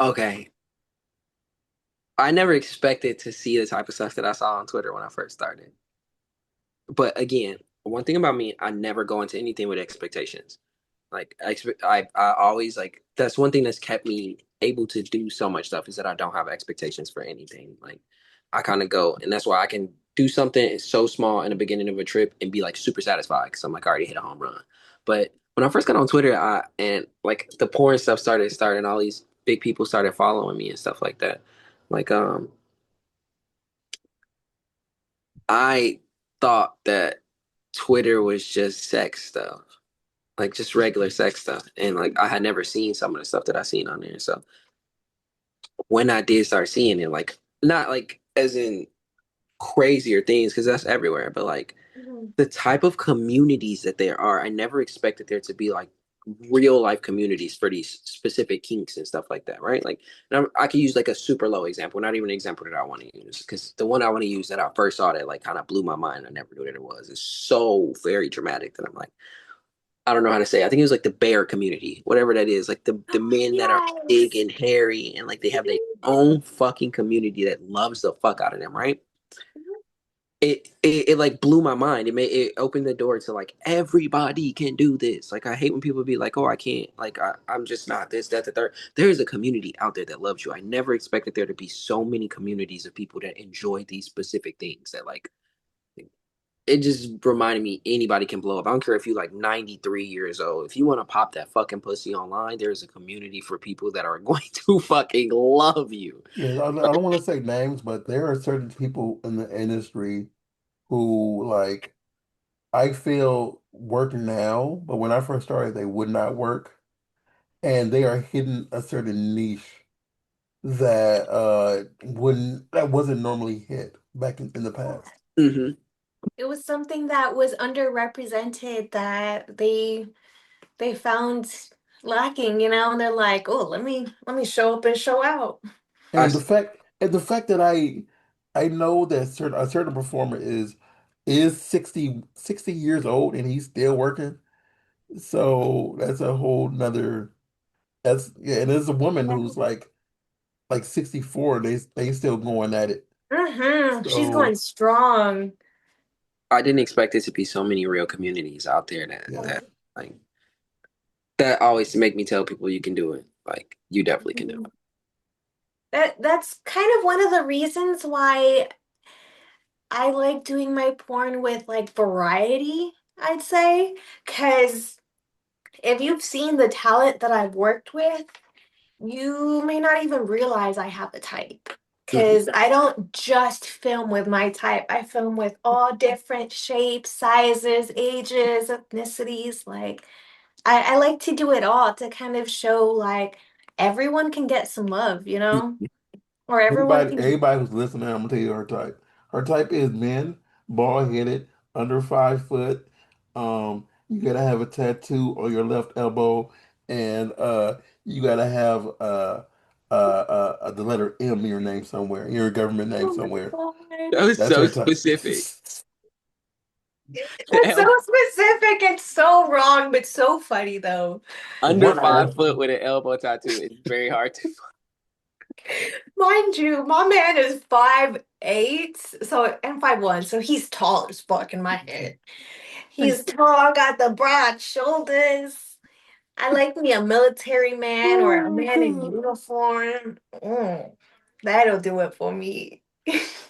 Okay. I never expected to see the type of stuff that I saw on Twitter when I first started. But again, one thing about me, I never go into anything with expectations. Like I always like that's one thing that's kept me able to do so much stuff is that I don't have expectations for anything. Like I kind of go, and that's why I can do something so small in the beginning of a trip and be like super satisfied because I'm like I already hit a home run. But when I first got on Twitter, I and like the porn stuff started, all these big people started following me and stuff like that. Like I thought that Twitter was just sex stuff, like just regular sex stuff. And like I had never seen some of the stuff that I seen on there. So when I did start seeing it, like not like as in crazier things, because that's everywhere, but like Mhm. the type of communities that there are, I never expected there to be like real life communities for these specific kinks and stuff like that, right? Like, and I could use like a super low example, not even an example that I want to use, because the one I want to use that I first saw that like kind of blew my mind, I never knew what it was. It's so very dramatic that I'm like, I don't know how to say it. I think it was like the bear community, whatever that is, like the Oh, men that are big yes. and hairy and like they have their Mhm. own fucking community that loves the fuck out of them, right? Mhm. It like blew my mind. It opened the door to like everybody can do this. Like I hate when people be like, "Oh, I can't." Like I'm just not this, that, the third. There is a community out there that loves you. I never expected there to be so many communities of people that enjoy these specific things. That like it just reminded me anybody can blow up. I don't care if you like 93 years old. If you want to pop that fucking pussy online, there's a community for people that are going to fucking love you. Yeah, I don't want to say names, but there are certain people in the industry who like I feel work now, but when I first started, they would not work, and they are hitting a certain niche that wouldn't that wasn't normally hit back in the past. Hmm. It was something that was underrepresented that they found lacking, and they're like, "Oh, let me show up and show out." I And the fact that I know that a certain performer is 60 years old and he's still working. So that's a whole nother that's yeah, and there's a woman who's like 64, they still going at it. She's going So strong. I didn't expect it to be so many real communities out there yeah. that like that always make me tell people you can do it. Like you definitely can do Mhm. it. That's kind of one of the reasons why I like doing my porn with like variety, I'd say. Because if you've seen the talent that I've worked with, you may not even realize I have a type. Mhm. Because I don't just film with my type. I film with all different shapes, sizes, ages, ethnicities. Like, I like to do it all to kind of show like everyone can get some love, or everyone can. Everybody who's listening, I'm gonna tell you her type. Her type is men, bald headed, under 5 foot. You gotta have a tattoo on your left elbow, and you gotta have the letter M in your name somewhere, in your government name Oh my somewhere. God. That was That's so her type. specific. The That's so elbow, specific and so wrong, but so funny though. under One 5 foot R. with an elbow tattoo is very hard to Mind you, my man is 5'8", so and 5'1", so he's tall as fuck in my head. find. He's tall, got the broad shoulders. I like me a military man or a Oh, man in God. uniform. That'll do it for me.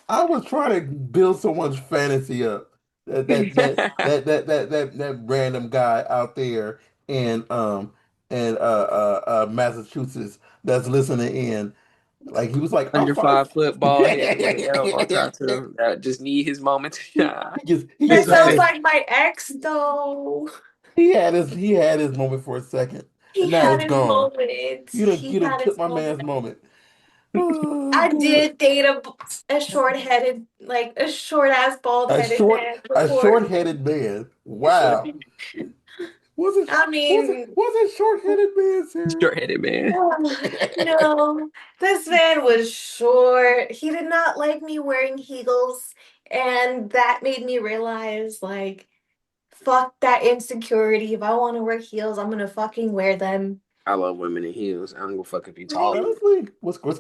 I was trying to build someone's fantasy up. That random guy out there in Massachusetts that's listening in. Like he was like, I'm Under five. 5 foot, bald head with an elbow tattoo that just need his moment to shine. He That just He's had sounds his like my ex, though. he had his moment for a second, He and now had it's his gone. moments. You He done had took his my man's moments. moment. Oh I God. did date a short-headed, like a short-ass bald-headed man A before. short-headed man. short, Wow. Was it I mean, was it short-headed man, Sarah? short-headed man. no, this man was short. He did not like me wearing heels, and that made me realize, like, fuck that insecurity. If I want to wear heels, I'm gonna fucking wear them. I love women in heels. I don't give a fuck if you tall or Right? not. Honestly,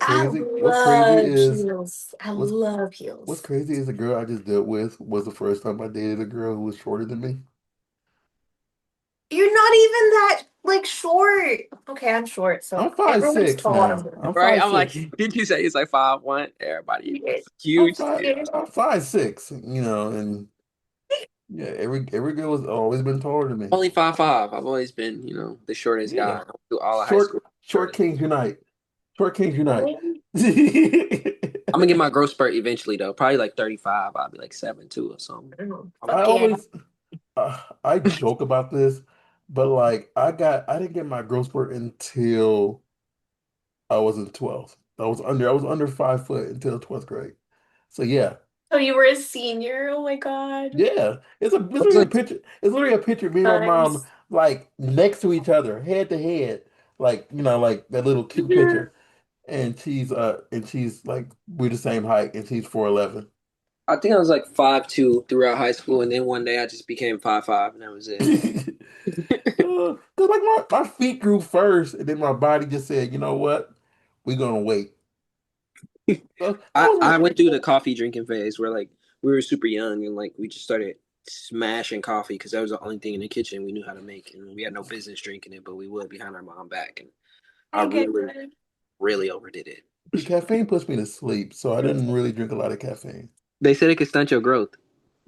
I what's crazy love is heels. I what's love what's heels. crazy is the girl I just dealt with was the first time I dated a girl who was shorter than me. You're not even that like short. Okay, I'm short, so I'm five everyone's six tall. now. I'm I'm Right? five I'm like, six. did you say it's like 5'1"? Everybody good. huge. I'm 5'6", and yeah, every girl has always been taller than me. Only 5'5". I've always been, the shortest Yeah. guy through all of high school. Short Shortest. kings unite. Short kings unite. Really? I'm gonna get my growth spurt eventually though. Probably like 35. I'll be like 7'2" or something. Oh, I'm I fuck yeah. always I joke about this, but like I didn't get my growth spurt until I was in 12th. I was under 5 foot until 12th grade. So yeah. So you were a senior? Oh my God. Yeah. It's I was literally a like, picture. It's literally a picture of me and my mom Nice. like next to each other, head to head, like like that little cute Yeah. picture. And she's like we're the same height and she's 4'11. I think I was like 5'2" throughout high school, and then one day I just became 5'5", and that was it. 'Cause like my feet grew first, and then my body just said, you know what? We're gonna wait. So that I, was I what went through the coffee drinking phase where like we were super young and like we just started smashing coffee because that was the only thing in the kitchen we knew how to make, and we had no business drinking it, but we would behind our mom back, and I I get really, that. really overdid it. the caffeine puts me to sleep, so I didn't really drink a lot of caffeine. They said it could stunt your growth.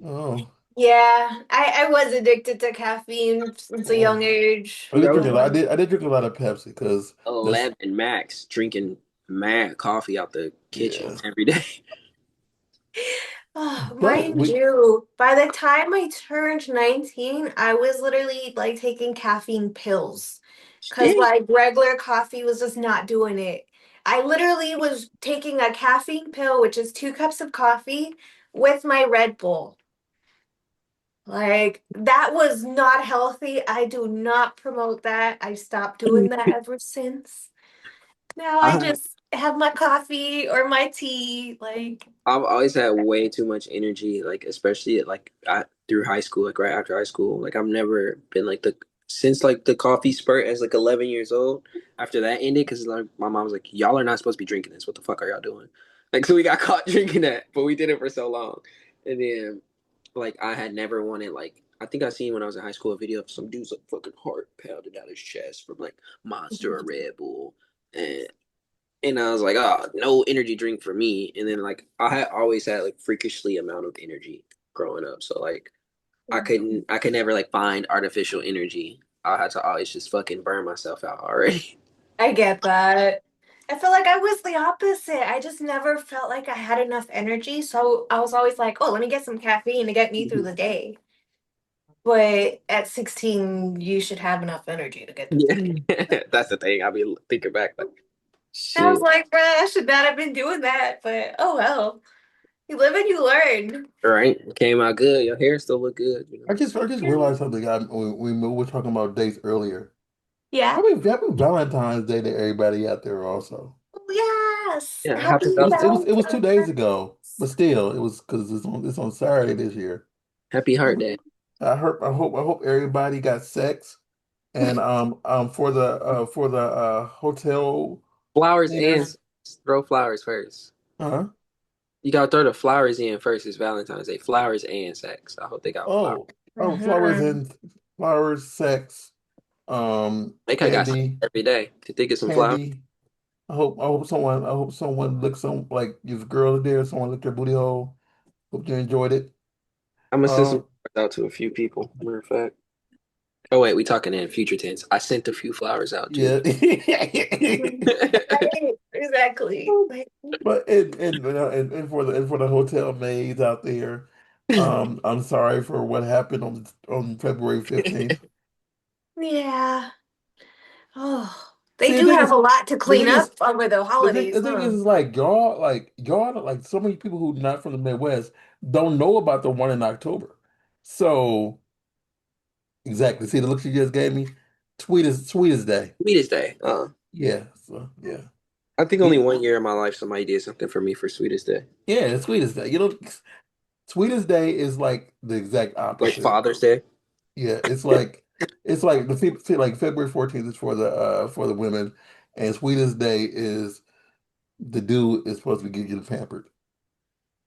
Oh, Yeah, I was addicted to caffeine since a young oh. age. I did drink a lot. Um, I did drink a lot of Pepsi because that's 11 max drinking mad coffee out the kitchen yeah. every day. Oh, But mind we you, by the time I turned 19, I was literally like taking caffeine pills because Shit. like regular coffee was just not doing it. I literally was taking a caffeine pill, which is 2 cups of coffee, with my Red Bull. Like, that was not healthy. I do not promote that. I stopped doing that ever since. Now I I just have my coffee or my tea. Like, I've always had way too much energy, like especially through high school, like right after high school. Like I've never been like the since like the coffee spurt as like 11 years old. After that ended, because like my mom was like, "Y'all are not supposed to be drinking this. What the fuck are y'all doing?" Like so we got caught drinking that, but we did it for so long. And then like I had never wanted like I think I seen when I was in high school a video of some dude's like fucking heart pounded out his chest from like Monster or Red Bull. And I was like, oh, no energy drink for me. And then like I had always had like freakishly amount of energy growing up. So like I could never like find artificial energy. I had to always just fucking burn myself out already. I get that. I feel like I was the opposite. I just never felt like I had enough energy. So I was always like, oh, let me get some caffeine to get me through the day. But at 16, you should have enough energy to get through the Yeah. day. That's the thing. I'll be thinking back like I was shit. like, bruh, I should not have been doing that. But oh well. You live and you learn. All right. Came out good. Your hair still look good. I just Yeah. realized something. We were talking about dates earlier. Yeah. Happy Valentine's Day to everybody out there also. yes. Yeah, happy Happy It was Valentine's. 2 days ago, but still, it was because it's on Saturday this year. Happy Heart Day. I hope everybody got sex, and for the hotel Flowers and cleaners. throw flowers first. Huh? You gotta throw the flowers in first. It's Valentine's Day. Flowers and sex. I hope they got flowers. Oh, Mhm. flowers, sex, They could have got sex candy, every day. To think of some flowers. candy. I hope someone licked some like this girl there. Someone licked her booty hole. Hope you enjoyed it. I'm gonna send some Um, flowers out to a few people. Matter of fact. Oh wait, we talking in future tense. I sent a few flowers out too. yeah. Right, exactly. Like, But and for the hotel maids out there, I'm sorry for what happened on February 15th. yeah. Oh, they See, do have a lot to the clean thing up is, over the the thing, holidays, the thing huh? is, like so many people who not from the Midwest don't know about the one in October. So exactly, see the look she just gave me, sweetest day. Sweetest Day. Yeah, so yeah, I think only we one year in my life somebody did something for me for Sweetest Day. yeah, the sweetest day. Sweetest day is like the exact Like opposite. Father's Day. Yeah, it's like like February 14th is for the women, and sweetest day is the dude is supposed to be getting pampered.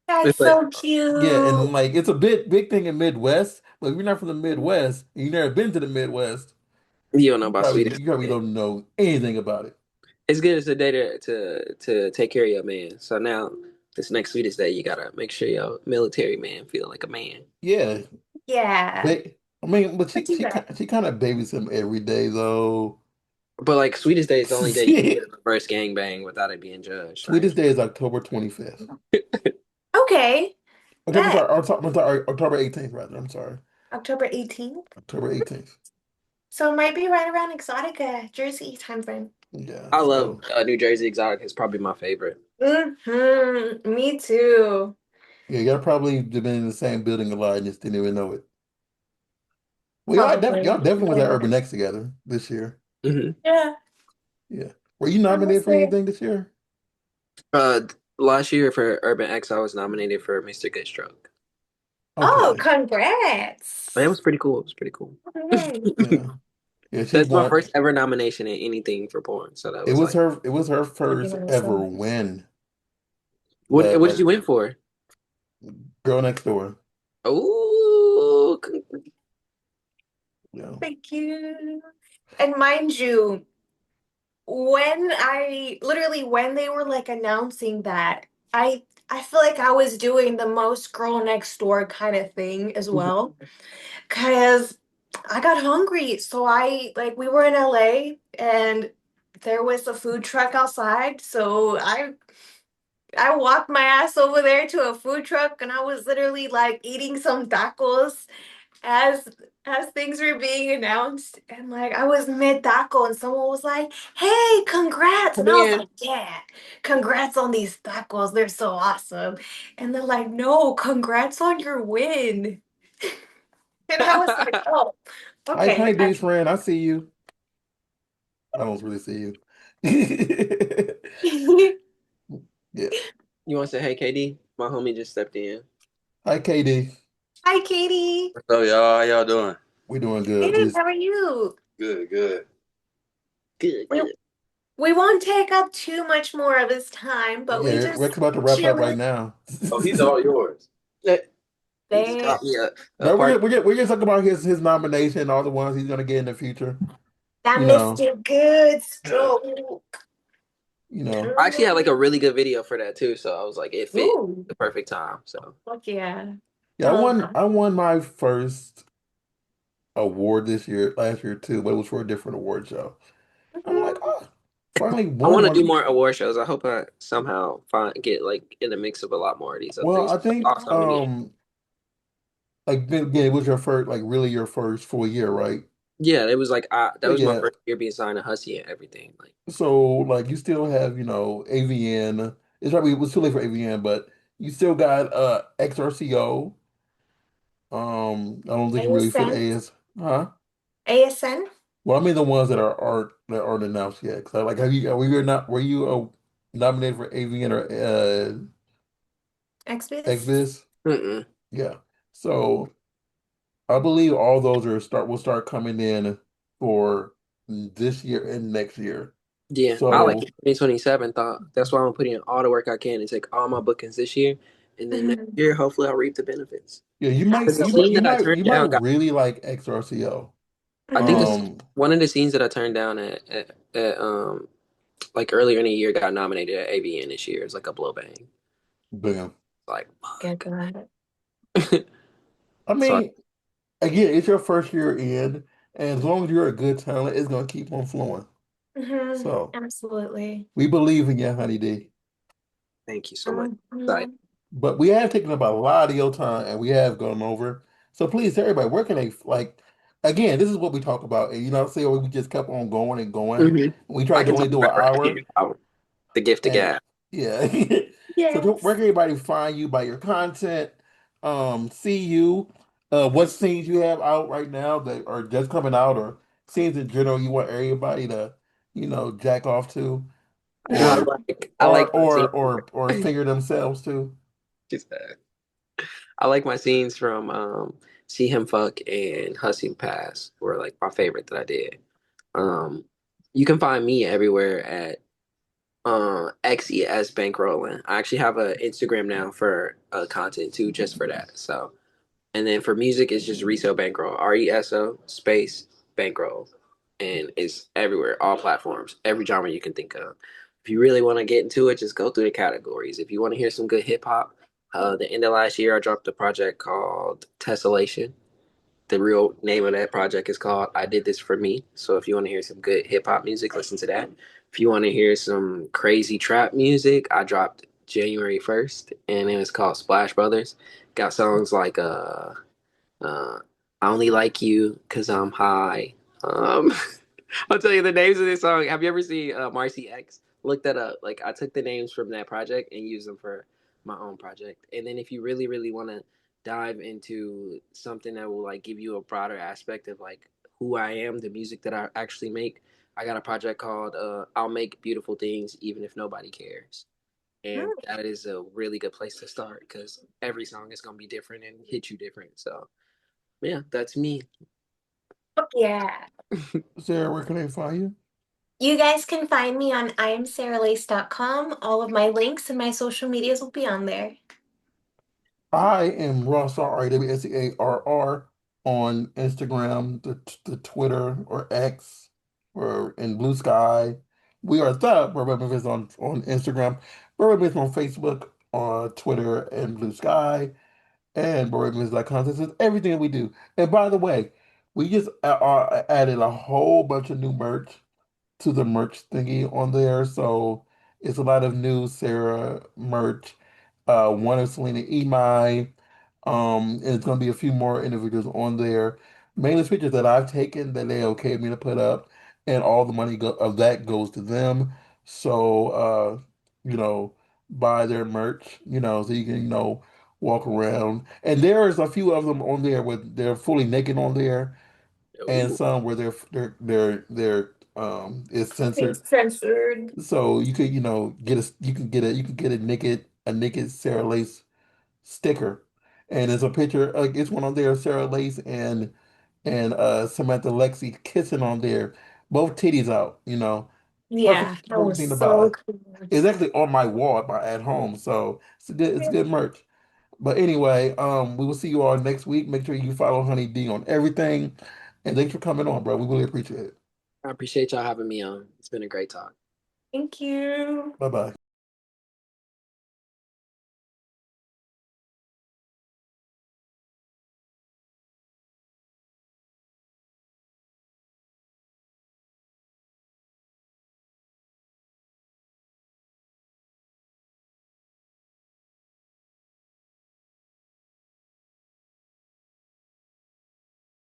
That's It's like so Yeah, cute. and like it's a big thing in Midwest, but if you're not from the Midwest and you've never been to the Midwest, you don't know you about probably Sweetest you probably Day. don't know anything about it. It's good as a day to take care of your man. So now this next Sweetest Day, you gotta make sure your military man feel like a man. Yeah, Yeah. I mean, but I she do she that. ki- she kind of babies him every day though. But like Sweetest Day is the only day you can get a reverse gangbang without it being judged, right? Sweetest day is October 25th. Okay. October, Bet. sorry, October 18th rather. I'm sorry, October 18th. October 18th. So it might be right around Exotica, Jersey time frame. Yeah, I love so New Jersey Exotic. It's probably my favorite. Me too. yeah, y'all probably been in the same building a lot and just didn't even know it. Well, y'all Probably. definitely was at Urban X together this year. Hmm. Yeah, Yeah. Were you nominated for honestly. anything this year? Uh, Last year for Urban X, I was nominated for Mr. Good Stroke. Oh, Okay. But it congrats. was pretty cool. It was pretty cool. Yay. Yeah. Yeah, she That's my won. first ever nomination in anything for porn. So that was like, It was her Pretty first ever awesome. win. what That what did like you win for? girl next door. Oh, You know. Thank you. And mind you, when they were like announcing that, I feel like I was doing the most girl next door kind of thing as well. Cause I got hungry. So we were in LA and there was a food truck outside. So I walked my ass over there to a food truck and I was literally like eating some tacos as as things were being announced. And like I was mid taco and someone was like, "Hey, congrats." come And I was in. like, "Yeah, congrats on these tacos. They're so awesome." And they're like, "No, congrats on your win." And I was like, "Oh, Hi, okay, D's friend. I see you. I don't really see you. Yeah. You want to say, hey, KD? My homie just stepped in. Hi, KD. Hi, Katie. What's up, y'all? How y'all doing? We doing good. Good. Just How are you? Good, good. Good, We good. we won't take up too much more of his time, but we yeah, just Rex about to wrap up right chilling. now. Oh, he's all yours. He just They caught me a No, party. we're just talking about his nomination, all the ones he's gonna get in the future. that You know, Mr. Good stroke. you know. I actually had like a really good video for that too. So I was like, it fit Ooh, the perfect time. So fuck yeah. Yeah, I love that. I won my first award last year too, but it was for a different award show. I'm like, Mhm. oh, finally I won want to do one. more award shows. I hope I somehow find get like in the mix of a lot more of these other Well, things. I think Lost so many. like then again, it was your first like really your first full year, right? Yeah, it was like that So was my yeah, first year being signed to Husky and everything. Like, so like you still have, AVN. It's probably it was too late for AVN, but you still got XRCO. I don't think it really fit ASN? AS, huh? ASN? Well, I mean the ones that aren't announced yet. Cause I like have you were you not were you nominated for AVN or XBiz? XBiz? Mm-mm. Yeah. So I believe all those will start coming in for this year and next year. Yeah, I like So it. 2027 thought. That's why I'm putting in all the work I can to take all my bookings this year, and then next Mhm. year, hopefully, I'll reap the benefits. yeah, Because the scene that I turned you might down got. really like XRCO. I think this Mhm. one of the scenes that I turned down at like earlier in the year got nominated at AVN this year. It's like a blow bang. Bam. Like Good, good. fuck. I So mean, again, it's your first year in, and as long as you're a good talent, it's gonna keep on flowing. So Absolutely. we believe in you, Honey D. thank you so much. Excited. Mhm. But we have taken up a lot of your time and we have gone over. So please tell everybody, where can they like again, this is what we talk about. And you know, say we just kept on going and going. hmm We I tried to can only talk do an forever. I can't hour. about the gift of And gab. yeah. So where Yes. can everybody find you by your content? See you. What scenes you have out right now that are just coming out or scenes in general you want everybody to, jack off to No, or I like my scene. or figure themselves to. Just, I like my scenes from See Him Fuck and Hussy Pass were like my favorite that I did. Um, you can find me everywhere at XES Bankrolling. I actually have an Instagram now for content too, just for that. So, and then for music, it's just Reso Bankroll, RESO space Bankroll, and it's everywhere, all platforms, every genre you can think of. If you really want to get into it, just go through the categories. If you want to hear some good hip hop, the end of last year, I dropped a project called Tessellation. The real name of that project is called I Did This For Me. So if you want to hear some good hip hop music, listen to that. If you want to hear some crazy trap music, I dropped January 1st and it was called Splash Brothers. Got songs like uh I Only Like You Cause I'm High. Um I'll tell you the names of this song. Have you ever seen Marcy X? Look that up. Like I took the names from that project and used them for my own project. And then if you really, really want to dive into something that will like give you a broader aspect of like who I am, the music that I actually make, I got a project called I'll Make Beautiful Things Even If Nobody Cares. And that is a really good place to start because every song is gonna be different and hit you different. So yeah, that's me. Yeah. Sarah, where can they find you? You guys can find me on imsarahLace.com. All of my links and my social medias will be on there. I am Ross RWSCARR on Instagram, the Twitter or X or in Blue Sky. We are the Burbank Misfits on Instagram, Burbank Misfits on Facebook, on Twitter and Blue Sky, and burbankmisfits.com. This is everything that we do. And by the way, we just added a whole bunch of new merch to the merch thingy on there. So it's a lot of new Sarah merch. One of Selena Emai. And it's going to be a few more individuals on there. Mainly it's pictures that I've taken that they okay me to put up, and all the money of that goes to them. So, you know, buy their merch, so you can, walk around. And there's a few of them on there with they're fully naked on there, and Ooh. some where they're it's censored. It's censored. So you could, you can get a naked Sarah Lace sticker. And there's a picture, it's one on there of Sarah Lace and Samantha Lexi kissing on there, both titties out, Yeah, perfect that perfect was thing to so buy. cool. It's actually on my wall at home, so it's good merch. But anyway, we will see you all next week. Make sure you follow Honey D on everything. And thanks for coming on, bro. We really appreciate it. I appreciate y'all having me on. It's been a great talk. Thank you. Bye bye.